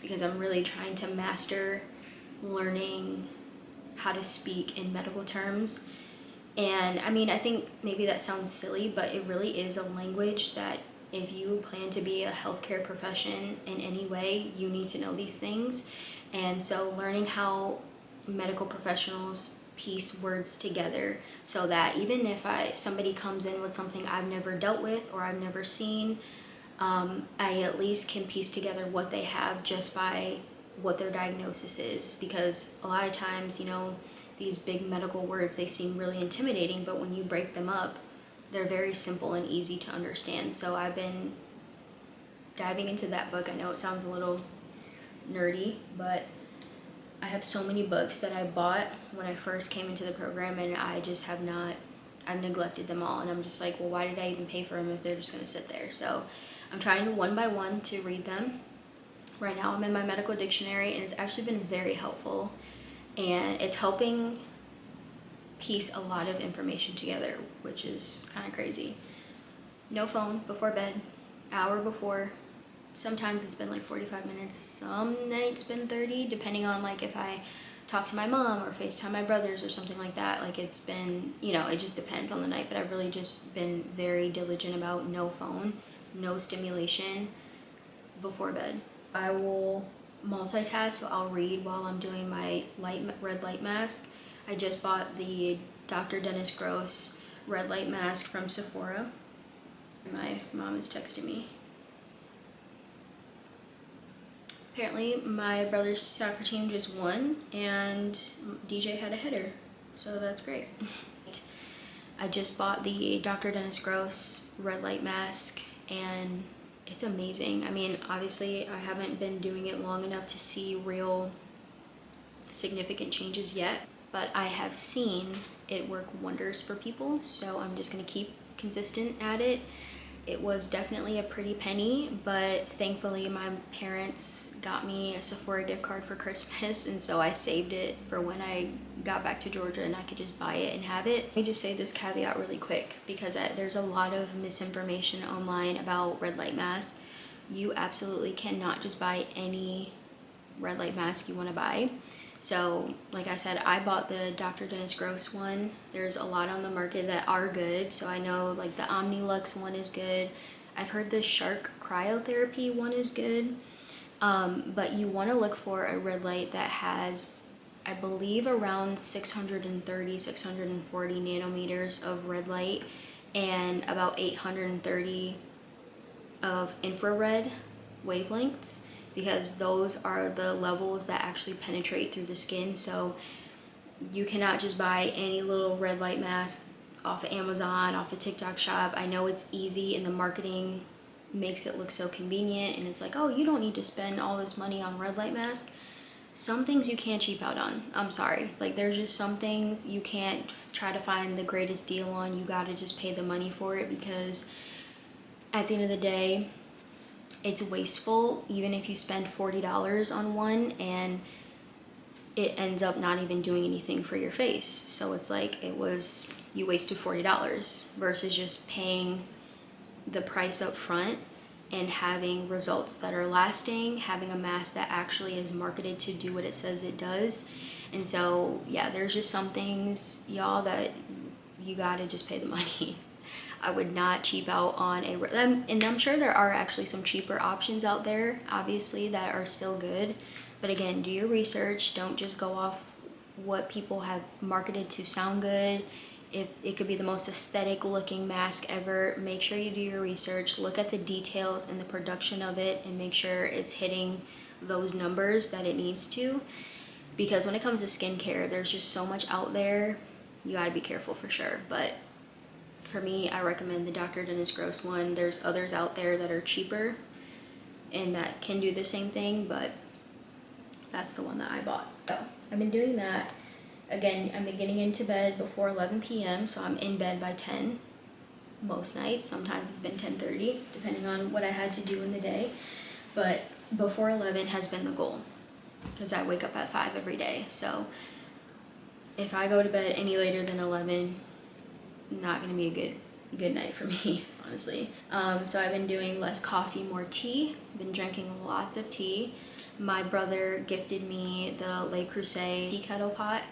because I'm really trying to master learning how to speak in medical terms. And I mean, I think maybe that sounds silly, but it really is a language that if you plan to be a healthcare profession in any way, you need to know these things. And so learning how medical professionals piece words together so that even if somebody comes in with something I've never dealt with or I've never seen, I at least can piece together what they have just by what their diagnosis is. Because a lot of times, you know, these big medical words, they seem really intimidating, but when you break them up, they're very simple and easy to understand. So I've been diving into that book. I know it sounds a little nerdy, but I have so many books that I bought when I first came into the program, and I just have not, I've neglected them all, and I'm just like, well, why did I even pay for them if they're just going to sit there? So I'm trying one by one to read them. Right now I'm in my medical dictionary, and it's actually been very helpful, and it's helping piece a lot of information together, which is kind of crazy. No phone before bed, hour before. Sometimes it's been like 45 minutes, some nights been 30, depending on like if I talk to my mom or FaceTime my brothers or something like that. Like it's been, you know, it just depends on the night, but I've really just been very diligent about no phone, no stimulation before bed. I will multitask, so I'll read while I'm doing my red light mask. I just bought the Dr. Dennis Gross red light mask from Sephora. My mom is texting me. Apparently my brother's soccer team just won and DJ had a header, so that's great. I just bought the Dr. Dennis Gross red light mask and it's amazing. I mean, obviously I haven't been doing it long enough to see real significant changes yet, but I have seen it work wonders for people, so I'm just gonna keep consistent at it. It was definitely a pretty penny, but thankfully my parents got me a Sephora gift card for Christmas, and so I saved it for when I got back to Georgia and I could just buy it and have it. Let me just say this caveat really quick, because there's a lot of misinformation online about red light masks. You absolutely cannot just buy any red light mask you want to buy. So like I said, I bought the Dr. Dennis Gross one. There's a lot on the market that are good. So I know like the Omnilux one is good. I've heard the Shark cryotherapy one is good. But you want to look for a red light that has, I believe, around 630, 640 nanometers of red light and about 830 of infrared wavelengths, because those are the levels that actually penetrate through the skin. So you cannot just buy any little red light mask off of Amazon, off of TikTok shop. I know it's easy and the marketing makes it look so convenient, and it's like, oh, you don't need to spend all this money on red light mask. Some things you can't cheap out on. I'm sorry. Like there's just some things you can't try to find the greatest deal on. You gotta just pay the money for it, because at the end of the day, it's wasteful even if you spend $40 on one and it ends up not even doing anything for your face. So it's like you wasted $40 versus just paying the price up front and having results that are lasting, having a mask that actually is marketed to do what it says it does. And so yeah, there's just some things, y'all, that you gotta just pay the money. I would not cheap out on and I'm sure there are actually some cheaper options out there, obviously, that are still good. But again, do your research. Don't just go off what people have marketed to sound good. If it could be the most aesthetic looking mask ever, make sure you do your research, look at the details and the production of it, and make sure it's hitting those numbers that it needs to. Because when it comes to skincare, there's just so much out there. You gotta be careful for sure. But for me, I recommend the Dr. Dennis Gross one. There's others out there that are cheaper and that can do the same thing, but that's the one that I bought. So I've been doing that. Again, I've been getting into bed before 11 p.m., so I'm in bed by 10 most nights. Sometimes it's been 10:30, depending on what I had to do in the day. But before 11 has been the goal, because I wake up at 5 every day. So if I go to bed any later than 11, not going to be a good night for me, honestly. So I've been doing less coffee, more tea. I've been drinking lots of tea. My brother gifted me the Le Creuset tea kettle pot,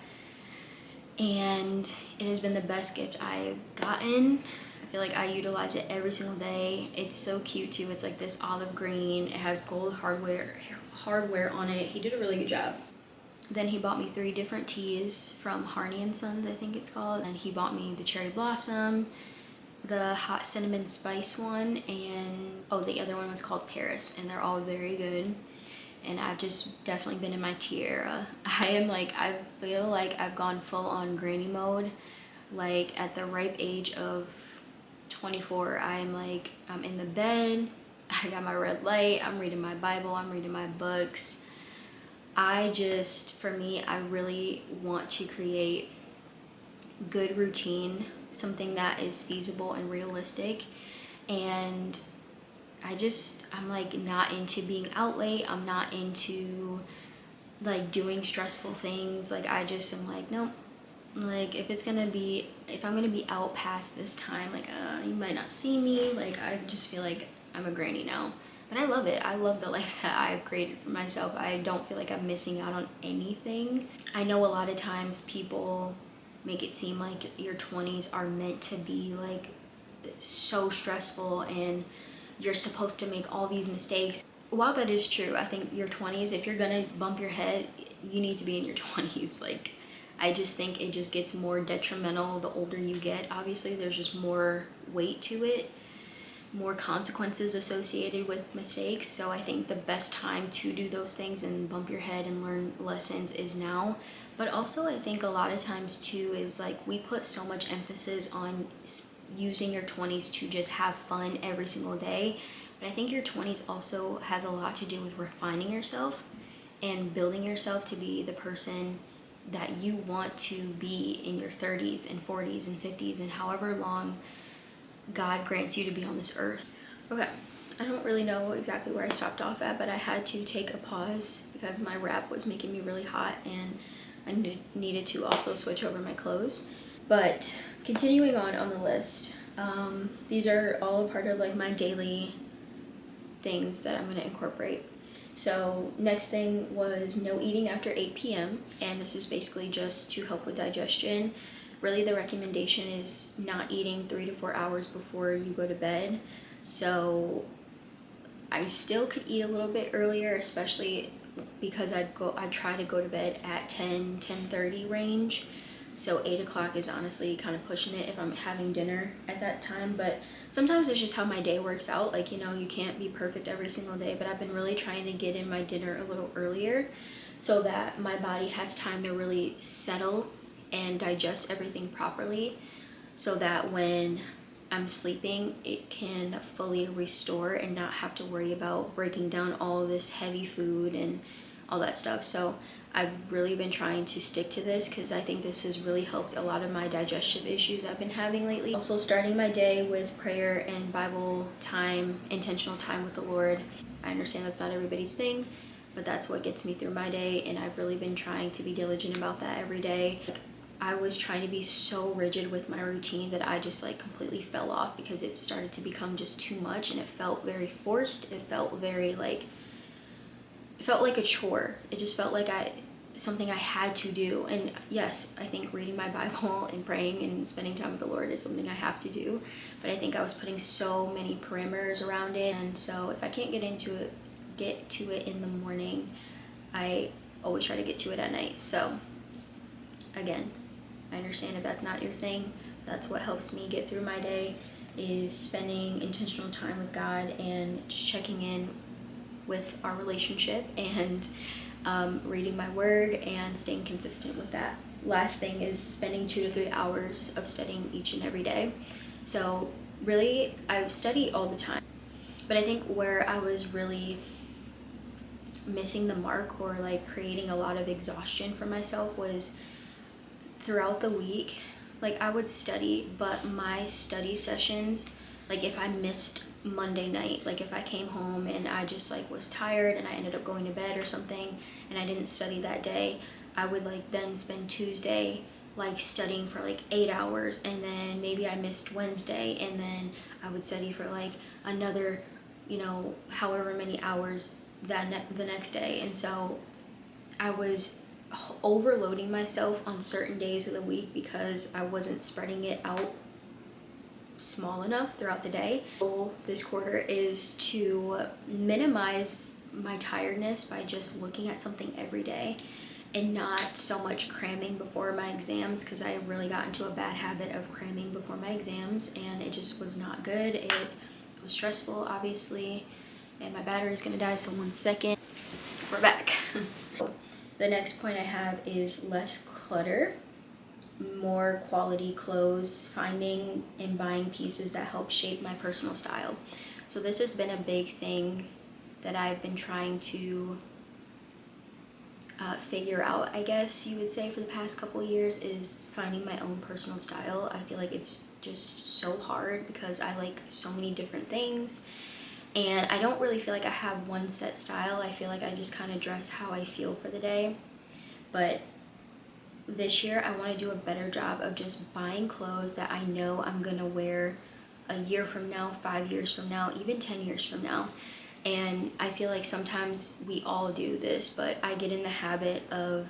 and it has been the best gift I've gotten. I feel like I utilize it every single day. It's so cute too. It's like this olive green. It has gold hardware on it. He did a really good job. Then he bought me 3 different teas from Harney & Sons, I think it's called. And he bought me the cherry blossom, the hot cinnamon spice one, and the other one was called Paris, and they're all very good. And I've just definitely been in my tea era. I feel like I've gone full on granny mode. Like at the ripe age of 24, I'm in the bed, I got my red light, I'm reading my Bible, I'm reading my books. For me, I really want to create good routine, something that is feasible and realistic. And I'm like not into being out late. I'm not into like doing stressful things. Like I just am like, nope. Like if I'm gonna be out past this time, like you might not see me. Like I just feel like I'm a granny now. But I love it. I love the life that I've created for myself. I don't feel like I'm missing out on anything. I know a lot of times people make it seem like your 20s are meant to be like so stressful and you're supposed to make all these mistakes. While that is true, I think your 20s, if you're gonna bump your head, you need to be in your 20s. Like, I just think it just gets more detrimental the older you get. Obviously, there's just more weight to it, more consequences associated with mistakes. So I think the best time to do those things and bump your head and learn lessons is now. But also I think a lot of times too is like we put so much emphasis on using your 20s to just have fun every single day. But I think your 20s also has a lot to do with refining yourself and building yourself to be the person that you want to be in your 30s and 40s and 50s and however long God grants you to be on this earth. Okay, I don't really know exactly where I stopped off at, but I had to take a pause because my wrap was making me really hot and I needed to also switch over my clothes. But continuing on the list, these are all a part of like my daily things that I'm going to incorporate. So next thing was no eating after 8 p.m. and this is basically just to help with digestion. Really the recommendation is not eating 3 to 4 hours before you go to bed. So I still could eat a little bit earlier, especially because I try to go to bed at 10:30 range. So 8 o'clock is honestly kind of pushing it if I'm having dinner at that time. But sometimes it's just how my day works out. Like, you know, you can't be perfect every single day, but I've been really trying to get in my dinner a little earlier so that my body has time to really settle and digest everything properly, so that when I'm sleeping, it can fully restore and not have to worry about breaking down all of this heavy food and all that stuff. So I've really been trying to stick to this because I think this has really helped a lot of my digestive issues I've been having lately. Also starting my day with prayer and Bible time, intentional time with the Lord. I understand that's not everybody's thing, but that's what gets me through my day, and I've really been trying to be diligent about that every day. I was trying to be so rigid with my routine that I just like completely fell off because it started to become just too much and it felt very forced. It felt very like, it felt like a chore. It just felt like something I had to do. And yes, I think reading my Bible and praying and spending time with the Lord is something I have to do, but I think I was putting so many parameters around it. And so if I can't get to it in the morning, I always try to get to it at night. So again, I understand if that's not your thing. That's what helps me get through my day, is spending intentional time with God and just checking in with our relationship, and reading my word and staying consistent with that. Last thing is spending 2 to 3 hours of studying each and every day. So really, I study all the time, but I think where I was really missing the mark, or like creating a lot of exhaustion for myself, was throughout the week. Like, I would study, but my study sessions, like if I missed Monday night, like if I came home and I just like was tired and I ended up going to bed or something and I didn't study that day, I would like then spend Tuesday like studying for like 8 hours, and then maybe I missed Wednesday and then I would study for like another, however many hours the next day. And so I was overloading myself on certain days of the week because I wasn't spreading it out small enough throughout the day. This quarter is to minimize my tiredness by just looking at something every day and not so much cramming before my exams, because I really got into a bad habit of cramming before my exams and it just was not good. It was stressful, obviously, and my battery's gonna die, so 1 second. We're back. The next point I have is less clutter, more quality clothes, finding and buying pieces that help shape my personal style. So this has been a big thing that I've been trying to figure out, I guess you would say, for the past couple of years, is finding my own personal style. I feel like it's just so hard because I like so many different things, and I don't really feel like I have one set style. I feel like I just kind of dress how I feel for the day. But this year I want to do a better job of just buying clothes that I know I'm gonna wear a year from now, 5 years from now, even 10 years from now. And I feel like sometimes we all do this, but I get in the habit of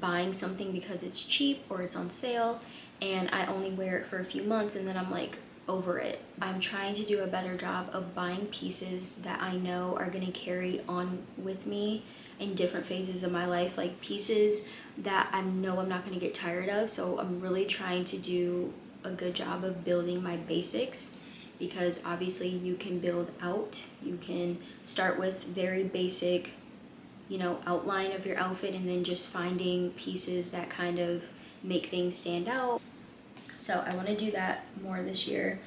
buying something because it's cheap or it's on sale, and I only wear it for a few months and then I'm like over it. I'm trying to do a better job of buying pieces that I know are gonna carry on with me in different phases of my life, like pieces that I know I'm not gonna get tired of. So I'm really trying to do a good job of building my basics, because obviously you can build out. You can start with very basic, outline of your outfit, and then just finding pieces that kind of make things stand out. So I want to do that more this year.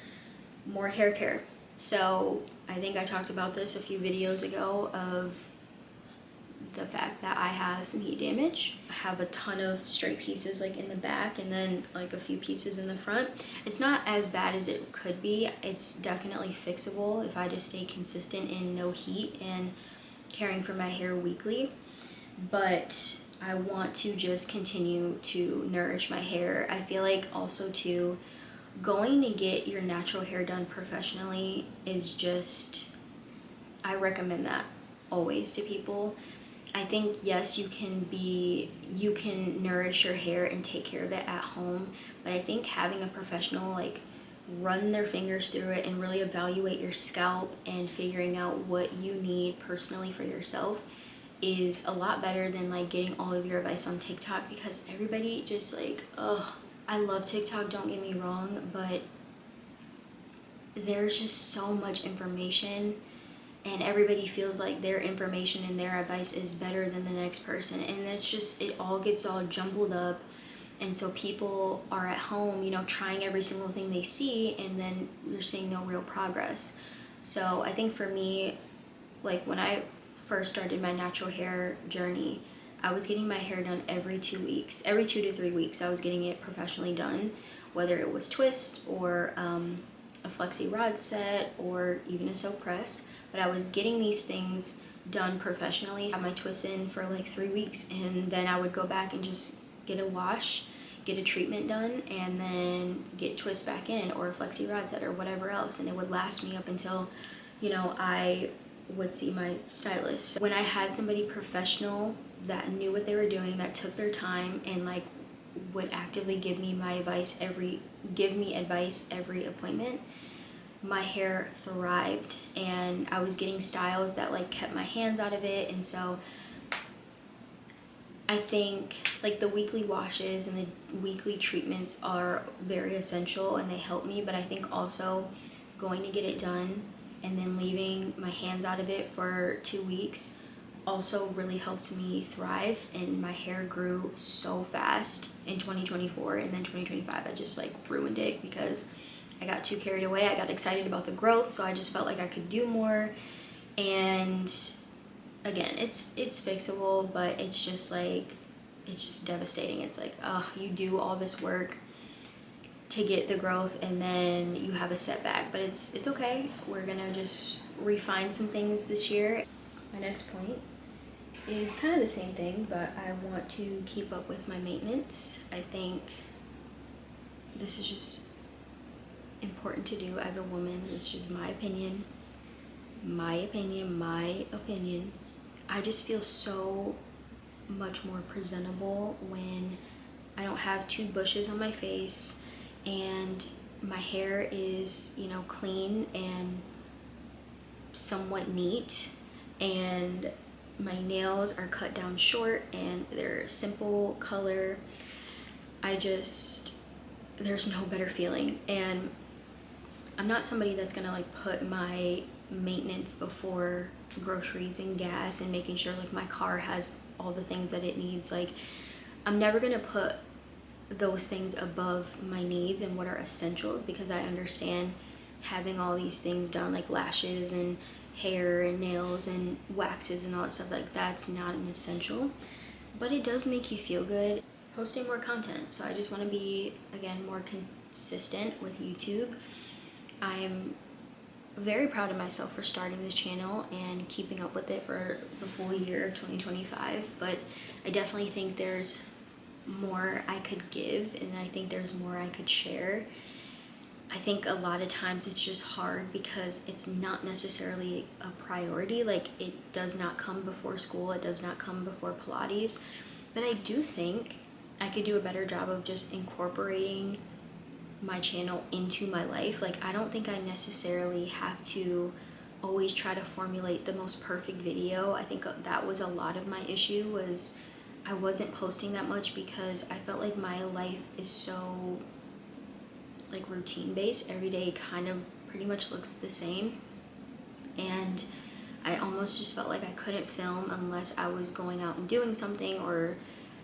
More hair care. So I think I talked about this a few videos ago, of the fact that I have some heat damage. I have a ton of straight pieces like in the back, and then like a few pieces in the front. It's not as bad as it could be. It's definitely fixable if I just stay consistent in no heat and caring for my hair weekly. But I want to just continue to nourish my hair. I feel like also too, going to get your natural hair done professionally is just, I recommend that always to people. I think, yes, you can nourish your hair and take care of it at home, but I think having a professional like run their fingers through it and really evaluate your scalp and figuring out what you need personally for yourself is a lot better than like getting all of your advice on TikTok, because everybody just like, I love TikTok, don't get me wrong, but there's just so much information, and everybody feels like their information and their advice is better than the next person, and it's just, it all gets all jumbled up. And so people are at home, trying every single thing they see, and then you're seeing no real progress. So I think for me, like when I first started my natural hair journey, I was getting my hair done every 2 weeks. Every 2 to 3 weeks I was getting it professionally done, whether it was twist or a flexi rod set or even a silk press. But I was getting these things done professionally. I had my twists in for like 3 weeks, and then I would go back and just get a wash, get a treatment done, and then get twist back in, or a flexi rod set or whatever else, and it would last me up until I would see my stylist. When I had somebody professional that knew what they were doing, that took their time, and like would actively give me advice every appointment, my hair thrived, and I was getting styles that like kept my hands out of it. And so I think like the weekly washes and the weekly treatments are very essential and they help me, but I think also going to get it done and then leaving my hands out of it for 2 weeks also really helped me thrive, and my hair grew so fast in 2024, and then 2025 I just like ruined it because I got too carried away. I got excited about the growth, so I just felt like I could do more. And again, it's fixable, but it's just devastating. It's like, oh, you do all this work to get the growth and then you have a setback, but it's okay. We're gonna just refine some things this year. My next point is kind of the same thing, but I want to keep up with my maintenance. I think this is just important to do as a woman. It's just my opinion. I just feel so much more presentable when I don't have 2 bushes on my face and my hair is, you know, clean and somewhat neat, and my nails are cut down short and they're simple color. There's no better feeling. And I'm not somebody that's gonna like put my maintenance before groceries and gas and making sure like my car has all the things that it needs. Like, I'm never gonna put those things above my needs and what are essentials, because I understand having all these things done, like lashes and hair and nails and waxes and all that stuff, like that's not an essential, but it does make you feel good. Posting more content, so I just want to be, again, more consistent with YouTube. I'm very proud of myself for starting this channel and keeping up with it for the full year of 2025, but I definitely think there's more I could give, and I think there's more I could share. I think a lot of times it's just hard because it's not necessarily a priority. Like, it does not come before school, it does not come before Pilates, but I do think I could do a better job of just incorporating my channel into my life. Like, I don't think I necessarily have to always try to formulate the most perfect video. I think that was a lot of my issue, was I wasn't posting that much because I felt like my life is so like routine based. Every day kind of pretty much looks the same, and I almost just felt like I couldn't film unless I was going out and doing something or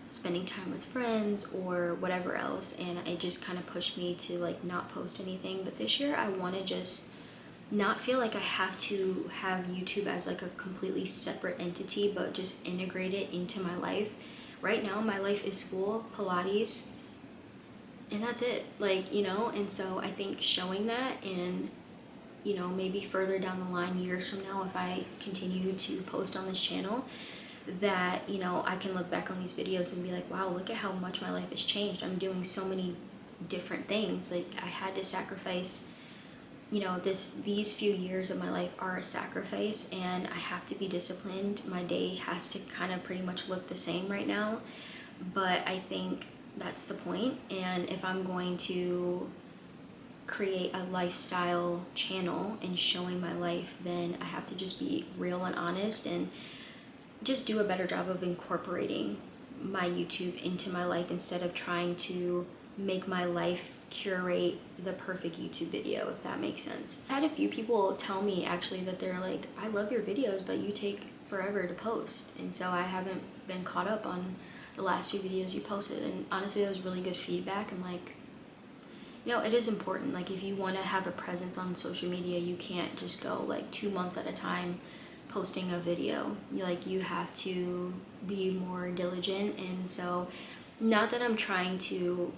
spending time with friends or whatever else, and it just kind of pushed me to like not post anything. But this year I want to just not feel like I have to have YouTube as like a completely separate entity, but just integrate it into my life. Right now my life is school, Pilates, and that's it. Like, you know, and so I think showing that, and you know, maybe further down the line, years from now, if I continue to post on this channel, that, you know, I can look back on these videos and be like, wow, look at how much my life has changed. I'm doing so many different things. Like, I had to sacrifice, you know, these few years of my life are a sacrifice, and I have to be disciplined. My day has to kind of pretty much look the same right now, but I think that's the point. And if I'm going to create a lifestyle channel and showing my life, then I have to just be real and honest and just do a better job of incorporating my YouTube into my life instead of trying to make my life curate the perfect YouTube video, if that makes sense. I had a few people tell me actually that they're like, I love your videos, but you take forever to post, and so I haven't been caught up on the last few videos you posted. And honestly, that was really good feedback. I'm like, you know, it is important. Like, if you want to have a presence on social media, you can't just go like 2 months at a time posting a video. You have to be more diligent. And so, not that I'm trying to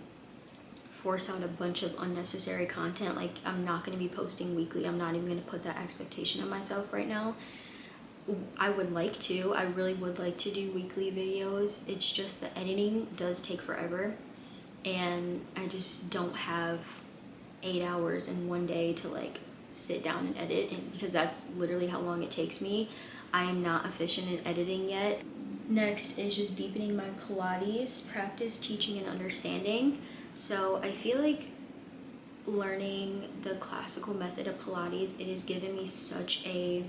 force out a bunch of unnecessary content. Like, I'm not going to be posting weekly. I'm not even going to put that expectation on myself right now. I really would like to do weekly videos. It's just the editing does take forever, and I just don't have 8 hours in one day to like sit down and edit, and because that's literally how long it takes me. I am not efficient in editing yet. Next is just deepening my Pilates practice, teaching, and understanding. So I feel like learning the classical method of Pilates, it has given me such a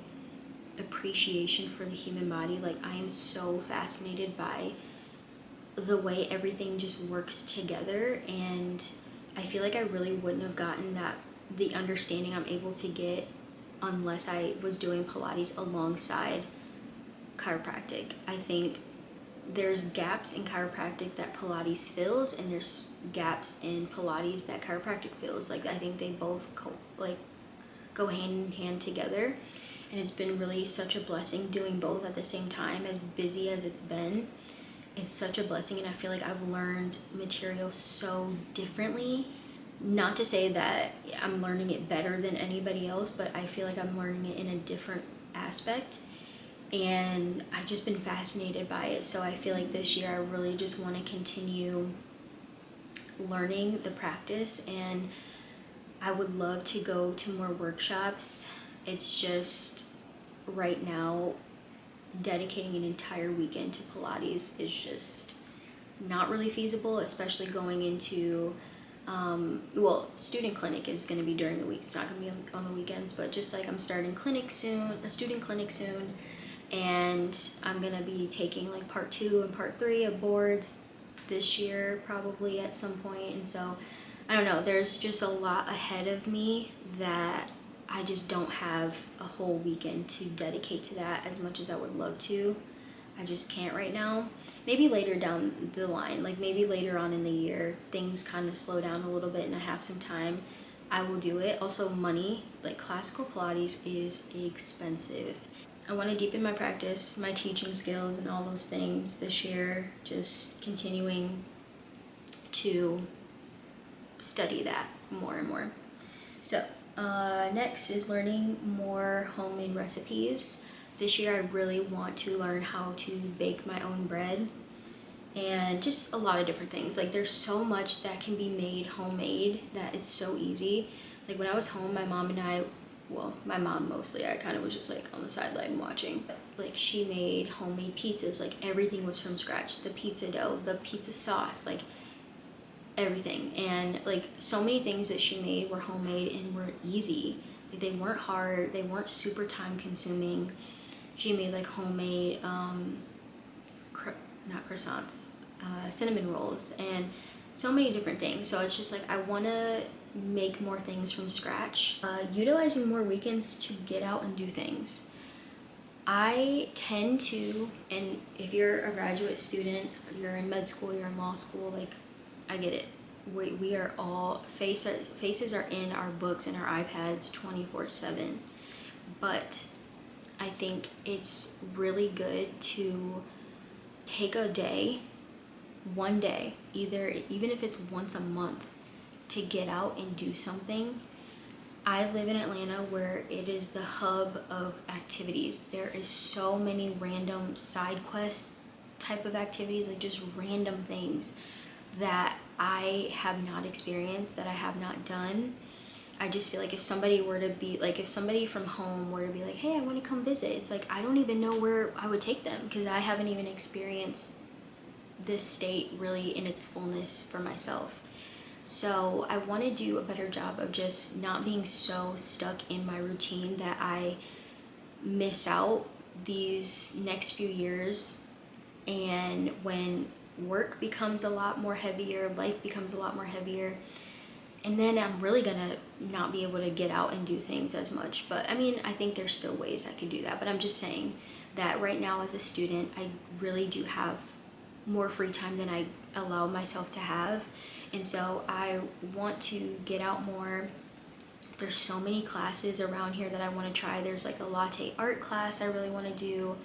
appreciation for the human body. Like, I am so fascinated by the way everything just works together, and I feel like I really wouldn't have gotten the understanding I'm able to get unless I was doing Pilates alongside chiropractic. I think there's gaps in chiropractic that Pilates fills, and there's gaps in Pilates that chiropractic fills. Like, I think they both go hand in hand together, and it's been really such a blessing doing both at the same time. As busy as it's been, it's such a blessing, and I feel like I've learned material so differently. Not to say that I'm learning it better than anybody else, but I feel like I'm learning it in a different aspect, and I've just been fascinated by it. So I feel like this year I really just want to continue learning the practice, and I would love to go to more workshops. It's just right now dedicating an entire weekend to Pilates is just not really feasible, especially going into student clinic is going to be during the week. It's not going to be on the weekends, but just like I'm starting a student clinic soon, and I'm going to be taking like part 2 and part 3 of boards this year probably at some point. And so I don't know, there's just a lot ahead of me that I just don't have a whole weekend to dedicate to that as much as I would love to. I just can't right now. Maybe later down the line, like maybe later on in the year, things kind of slow down a little bit and I have some time, I will do it. Also, money, like classical Pilates is expensive. I want to deepen my practice, my teaching skills, and all those things this year, just continuing to study that more and more. So next is learning more homemade recipes. This year I really want to learn how to bake my own bread, and just a lot of different things. Like, there's so much that can be made homemade that it's so easy. Like, when I was home, my mom and I, well, my mom mostly, I kind of was just like on the sideline watching. Like, she made homemade pizzas. Like, everything was from scratch. The pizza dough, the pizza sauce, like everything. And like, so many things that she made were homemade and were easy. Like, they weren't hard, they weren't super time consuming. She made like homemade not croissants, cinnamon rolls, and so many different things. So it's just like, I want to make more things from scratch. Utilizing more weekends to get out and do things. I tend to, and if you're a graduate student, you're in med school, you're in law school, like, I get it. We are all, faces are in our books and our iPads 24/7. But I think it's really good to take a day, one day, even if it's once a month, to get out and do something. I live in Atlanta, where it is the hub of activities. There is so many random side quest type of activities, like just random things that I have not experienced, that I have not done. I just feel like if somebody from home were to be like, hey, I want to come visit, it's like, I don't even know where I would take them, because I haven't even experienced this state really in its fullness for myself. So I want to do a better job of just not being so stuck in my routine that I miss out these next few years. And when work becomes a lot more heavier, life becomes a lot more heavier, and then I'm really gonna not be able to get out and do things as much. But I mean, I think there's still ways I could do that. But I'm just saying that right now as a student, I really do have more free time than I allow myself to have. And so I want to get out more. There's so many classes around here that I want to try. There's like a latte art class I really want to do.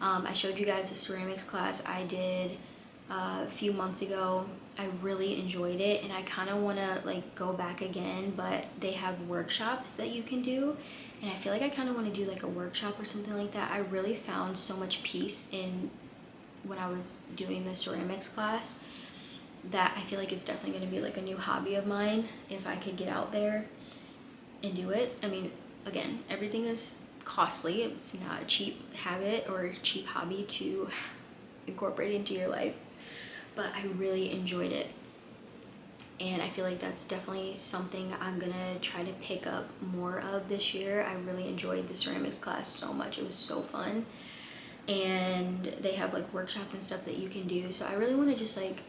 I showed you guys the ceramics class I did a few months ago. I really enjoyed it, and I kind of want to like go back again, but they have workshops that you can do, and I feel like I kind of want to do like a workshop or something like that. I really found so much peace in when I was doing the ceramics class that I feel like it's definitely going to be like a new hobby of mine if I could get out there and do it. I mean, again, everything is costly. It's not a cheap habit or a cheap hobby to incorporate into your life. But I really enjoyed it. And I feel like that's definitely something I'm gonna try to pick up more of this year. I really enjoyed the ceramics class so much. It was so fun. And they have like workshops and stuff that you can do. So I really want to just like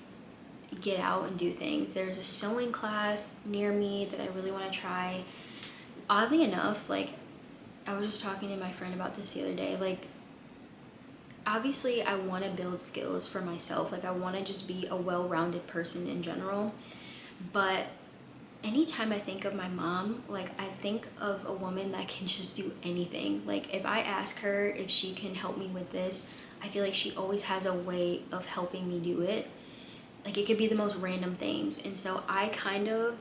get out and do things. There's a sewing class near me that I really want to try. Oddly enough, like I was just talking to my friend about this the other day, like obviously I want to build skills for myself. Like I want to just be a well-rounded person in general. But anytime I think of my mom, like I think of a woman that can just do anything. Like if I ask her if she can help me with this, I feel like she always has a way of helping me do it. Like it could be the most random things. And so I kind of,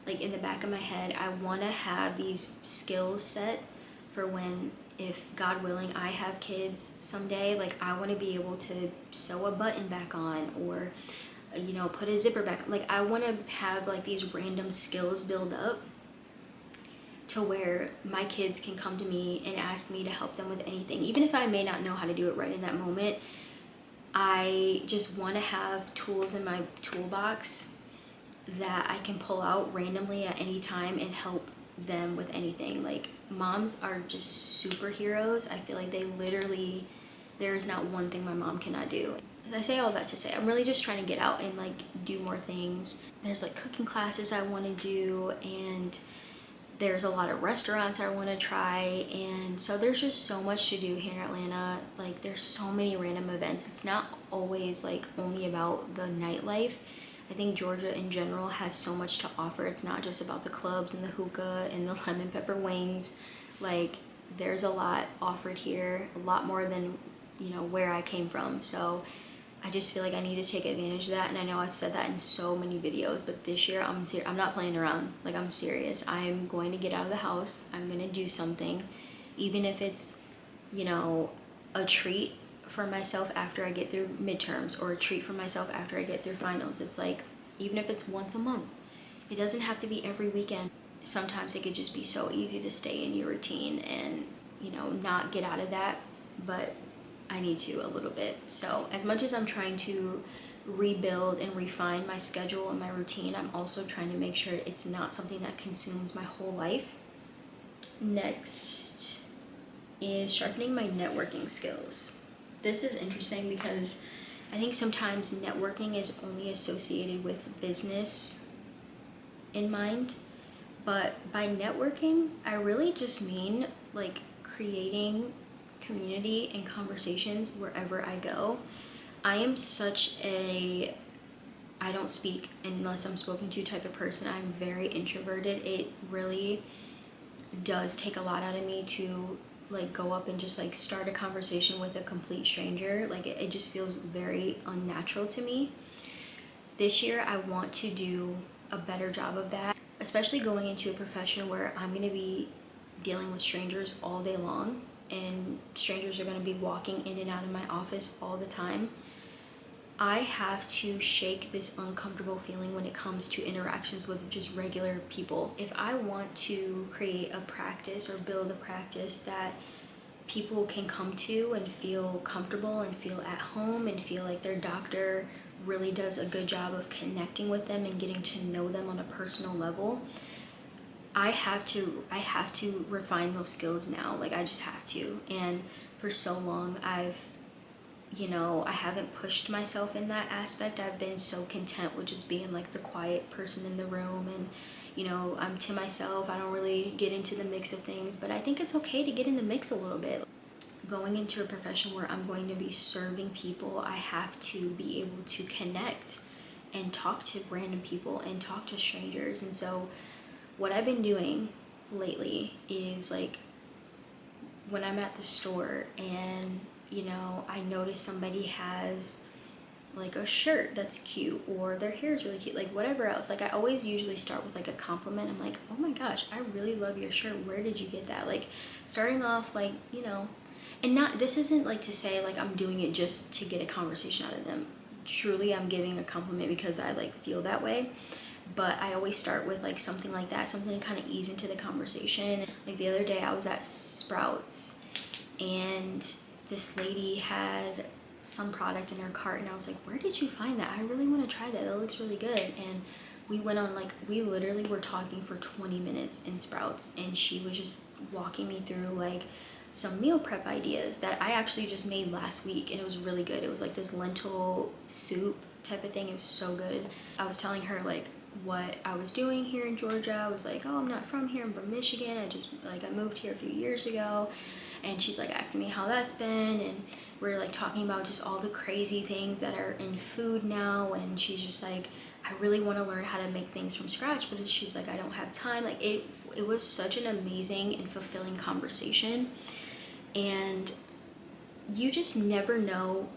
like in the back of my head, I want to have these skills set for when, if God willing, I have kids someday. Like I want to be able to sew a button back on, or you know, put a zipper back. Like I want to have like these random skills build up to where my kids can come to me and ask me to help them with anything. Even if I may not know how to do it right in that moment, I just want to have tools in my toolbox that I can pull out randomly at any time and help them with anything. Like moms are just superheroes. I feel like they literally, there is not one thing my mom cannot do. And I say all that to say I'm really just trying to get out and like do more things. There's like cooking classes I want to do, and there's a lot of restaurants I want to try. And so there's just so much to do here in Atlanta. Like there's so many random events. It's not always like only about the nightlife. I think Georgia in general has so much to offer. It's not just about the clubs and the hookah and the lemon pepper wings. Like there's a lot offered here, a lot more than, you know, where I came from. So I just feel like I need to take advantage of that. And I know I've said that in so many videos, but this year I'm not playing around. Like I'm serious. I'm going to get out of the house. I'm going to do something, even if it's, you know, a treat for myself after I get through midterms, or a treat for myself after I get through finals. It's like, even if it's once a month, it doesn't have to be every weekend. Sometimes it could just be so easy to stay in your routine and, you know, not get out of that, but I need to a little bit. So as much as I'm trying to rebuild and refine my schedule and my routine, I'm also trying to make sure it's not something that consumes my whole life. Next is sharpening my networking skills. This is interesting because I think sometimes networking is only associated with business in mind, but by networking, I really just mean like creating community and conversations wherever I go. I am such a I don't speak unless I'm spoken to type of person. I'm very introverted. It really does take a lot out of me to like go up and just like start a conversation with a complete stranger. Like it just feels very unnatural to me. This year I want to do a better job of that, especially going into a profession where I'm going to be dealing with strangers all day long, and strangers are going to be walking in and out of my office all the time. I have to shake this uncomfortable feeling when it comes to interactions with just regular people. If I want to create a practice or build a practice that people can come to and feel comfortable and feel at home and feel like their doctor really does a good job of connecting with them and getting to know them on a personal level, I have to refine those skills now. Like I just have to. And for so long I haven't pushed myself in that aspect. I've been so content with just being like the quiet person in the room, and you know, I'm to myself. I don't really get into the mix of things, but I think it's okay to get in the mix a little bit. Going into a profession where I'm going to be serving people, I have to be able to connect and talk to random people and talk to strangers. And so what I've been doing lately is like when I'm at the store and, you know, I notice somebody has like a shirt that's cute, or their hair is really cute, like whatever else. Like I always usually start with like a compliment. I'm like, oh my gosh, I really love your shirt. Where did you get that? Like starting off like, you know, and not, this isn't like to say like I'm doing it just to get a conversation out of them. Truly, I'm giving a compliment because I like feel that way. But I always start with like something like that, something to kind of ease into the conversation. Like the other day I was at Sprouts and this lady had some product in her cart, and I was like, where did you find that? I really want to try that. That looks really good. And we went on, like, we literally were talking for 20 minutes in Sprouts, and she was just walking me through like some meal prep ideas that I actually just made last week, and it was really good. It was like this lentil soup type of thing. It was so good. I was telling her like what I was doing here in Georgia. I was like, oh, I'm not from here, I'm from Michigan. I moved here a few years ago. And she's like asking me how that's been, and we're like talking about just all the crazy things that are in food now. And she's just like, I really want to learn how to make things from scratch, but she's like, I don't have time. Like it was such an amazing and fulfilling conversation. And you just never know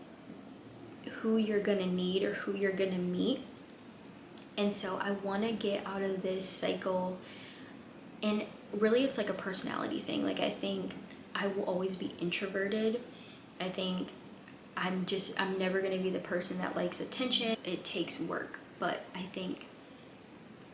who you're gonna need or who you're gonna meet. And so I want to get out of this cycle, and really it's like a personality thing. Like, I think I will always be introverted. I think I'm never going to be the person that likes attention. It takes work, but I think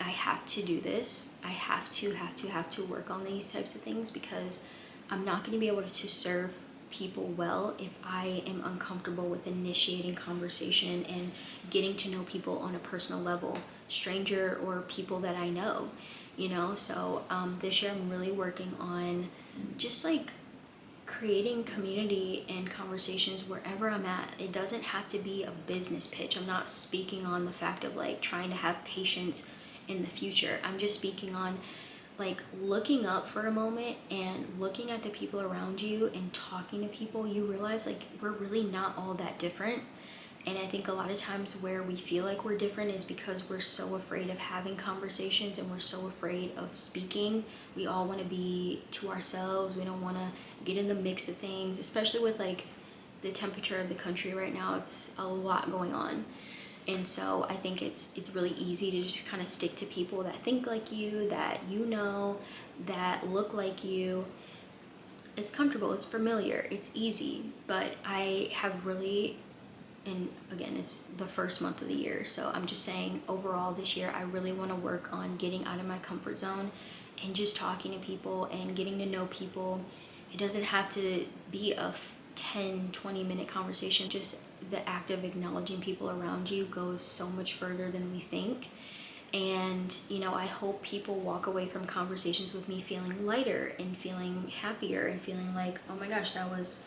I have to do this. I have to work on these types of things, because I'm not going to be able to serve people well if I am uncomfortable with initiating conversation and getting to know people on a personal level, stranger or people that I know, you know. So this year I'm really working on just like creating community and conversations wherever I'm at. It doesn't have to be a business pitch. I'm not speaking on the fact of like trying to have patience in the future. I'm just speaking on like looking up for a moment and looking at the people around you and talking to people. You realize like we're really not all that different. And I think a lot of times where we feel like we're different is because we're so afraid of having conversations, and we're so afraid of speaking. We all want to be to ourselves. We don't want to get in the mix of things, especially with like the temperature of the country right now. It's a lot going on. And so I think it's really easy to just kind of stick to people that think like you, that you know, that look like you. It's comfortable, it's familiar, it's easy. But I have really, and again, it's the first month of the year, so I'm just saying overall this year I really want to work on getting out of my comfort zone and just talking to people and getting to know people. It doesn't have to be a 10-20 minute conversation. Just the act of acknowledging people around you goes so much further than we think. And you know, I hope people walk away from conversations with me feeling lighter and feeling happier and feeling like, oh my gosh, that was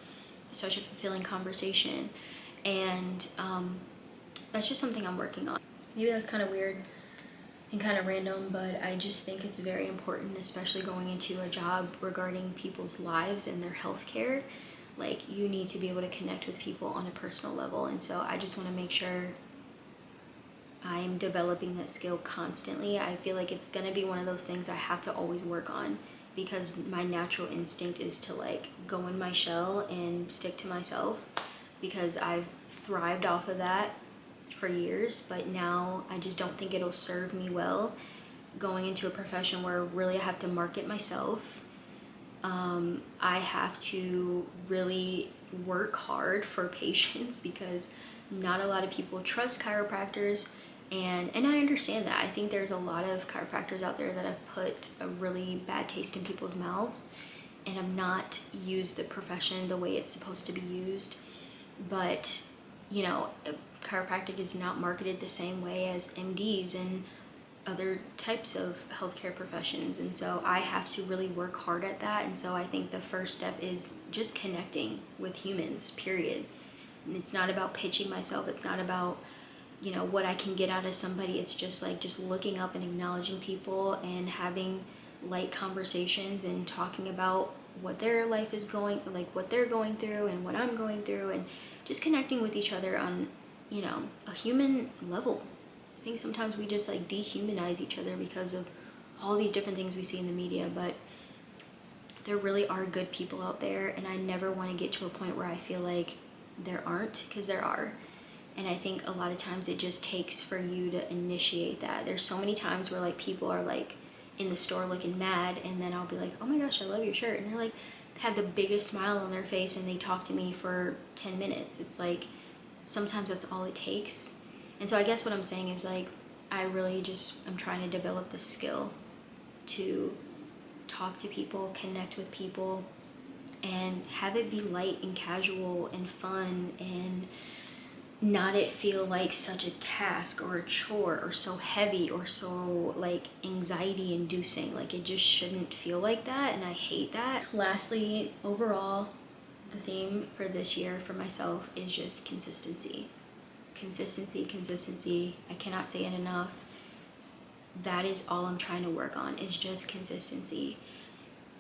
such a fulfilling conversation. And that's just something I'm working on. Maybe that's kind of weird and kind of random, but I just think it's very important, especially going into a job regarding people's lives and their health care. Like, you need to be able to connect with people on a personal level. And so I just want to make sure I'm developing that skill constantly. I feel like it's going to be one of those things I have to always work on, because my natural instinct is to like go in my shell and stick to myself, because I've thrived off of that for years. But now I just don't think it'll serve me well going into a profession where really I have to market myself. I have to really work hard for patients, because not a lot of people trust chiropractors. And I understand that. I think there's a lot of chiropractors out there that have put a really bad taste in people's mouths and have not used the profession the way it's supposed to be used. But, you know, chiropractic is not marketed the same way as MDs and other types of healthcare professions. And so I have to really work hard at that. And so I think the first step is just connecting with humans, period. And it's not about pitching myself. It's not about, you know, what I can get out of somebody. It's just like just looking up and acknowledging people and having light conversations and talking about what their life is going, like what they're going through and what I'm going through, and just connecting with each other on, you know, a human level. I think sometimes we just like dehumanize each other because of all these different things we see in the media, but there really are good people out there, and I never want to get to a point where I feel like there aren't, because there are. And I think a lot of times it just takes for you to initiate that. There's so many times where like people are like in the store looking mad, and then I'll be like, oh my gosh, I love your shirt, and they're like have the biggest smile on their face and they talk to me for 10 minutes. It's like sometimes that's all it takes. And so I guess what I'm saying is like I'm trying to develop the skill to talk to people, connect with people, and have it be light and casual and fun, and not it feel like such a task or a chore or so heavy or so like anxiety inducing. Like, it just shouldn't feel like that, and I hate that. Lastly, overall, the theme for this year for myself is just consistency. Consistency. I cannot say it enough. That is all I'm trying to work on, is just consistency.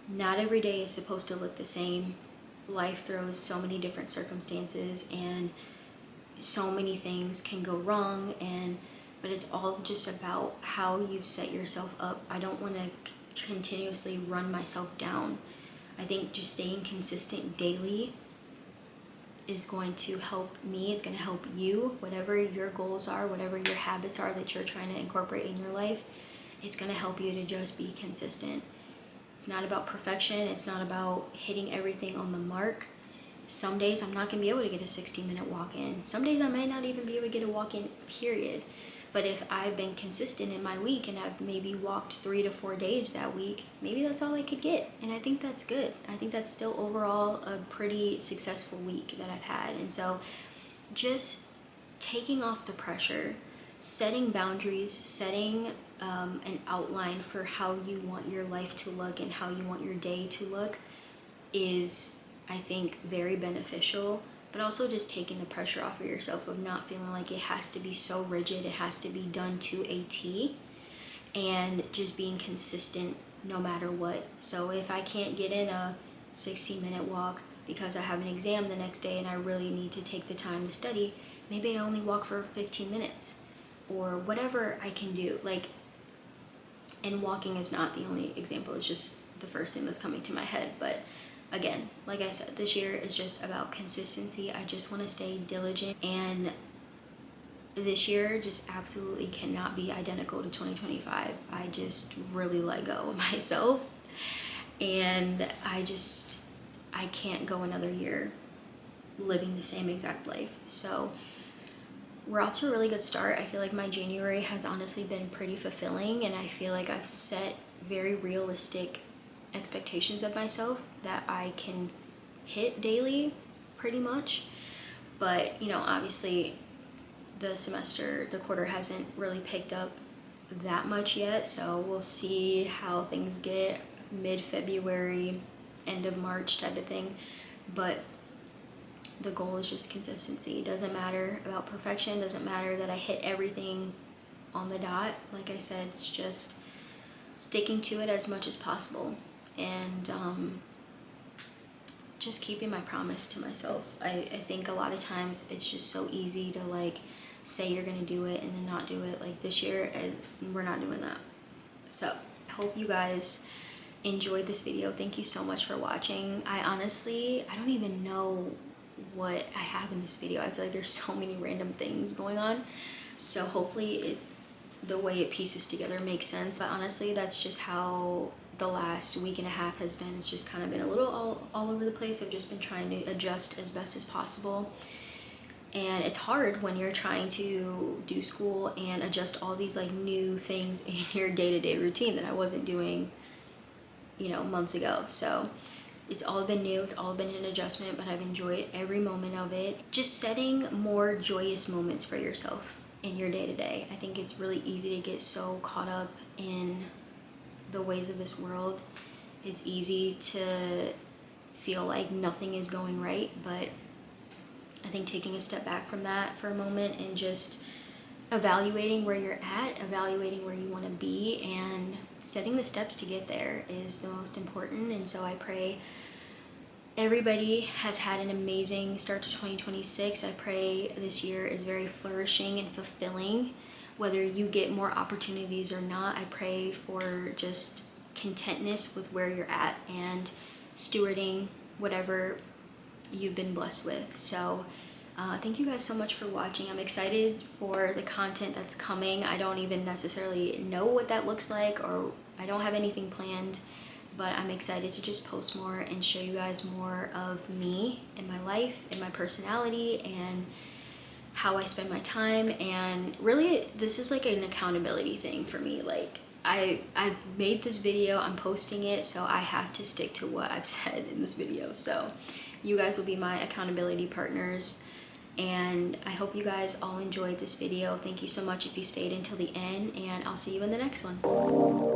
Not every day is supposed to look the same. Life throws so many different circumstances, and so many things can go wrong, but it's all just about how you've set yourself up. I don't want to continuously run myself down. I think just staying consistent daily is going to help me. It's going to help you, whatever your goals are, whatever your habits are that you're trying to incorporate in your life. It's going to help you to just be consistent. It's not about perfection. It's not about hitting everything on the mark. Some days I'm not going to be able to get a 60-minute walk in. Some days I may not even be able to get a walk in, period. But if I've been consistent in my week and I've maybe walked 3 to 4 days that week, maybe that's all I could get. And I think that's good. I think that's still overall a pretty successful week that I've had. And so just taking off the pressure, setting boundaries, setting an outline for how you want your life to look and how you want your day to look is, I think, very beneficial. But also just taking the pressure off of yourself, of not feeling like it has to be so rigid, it has to be done to a T, and just being consistent no matter what. So if I can't get in a 60-minute walk because I have an exam the next day and I really need to take the time to study, maybe I only walk for 15 minutes or whatever I can do. Like, and walking is not the only example, it's just the first thing that's coming to my head. But again, like I said, this year is just about consistency. I just want to stay diligent, and this year just absolutely cannot be identical to 2025. I just really let go of myself, and I can't go another year living the same exact life. So we're off to a really good start. I feel like my January has honestly been pretty fulfilling, and I feel like I've set very realistic expectations of myself that I can hit daily pretty much. But obviously the quarter hasn't really picked up that much yet, so we'll see how things get mid-February, end of March type of thing. But the goal is just consistency. It doesn't matter about perfection, doesn't matter that I hit everything on the dot. Like I said, it's just sticking to it as much as possible, and just keeping my promise to myself. I think a lot of times it's just so easy to like say you're gonna do it and then not do it. Like this year, we're not doing that. So I hope you guys enjoyed this video. Thank you so much for watching. I don't even know what I have in this video. I feel like there's so many random things going on, so hopefully the way it pieces together makes sense. But honestly, that's just how the last week and a half has been. It's just kind of been a little all over the place. I've just been trying to adjust as best as possible, and it's hard when you're trying to do school and adjust all these like new things in your day-to-day routine that I wasn't doing months ago. So it's all been new, it's all been an adjustment, but I've enjoyed every moment of it. Just setting more joyous moments for yourself in your day-to-day. I think it's really easy to get so caught up in the ways of this world. It's easy to feel like nothing is going right, but I think taking a step back from that for a moment and just evaluating where you're at, evaluating where you want to be, and setting the steps to get there is the most important. And so I pray everybody has had an amazing start to 2026. I pray this year is very flourishing and fulfilling. Whether you get more opportunities or not, I pray for just contentness with where you're at and stewarding whatever you've been blessed with. So thank you guys so much for watching. I'm excited for the content that's coming. I don't even necessarily know what that looks like, or I don't have anything planned, but I'm excited to just post more and show you guys more of me and my life and my personality and how I spend my time. And really, this is like an accountability thing for me. Like, I made this video, I'm posting it, so I have to stick to what I've said in this video. So you guys will be my accountability partners, and I hope you guys all enjoyed this video. Thank you so much if you stayed until the end, and I'll see you in the next one.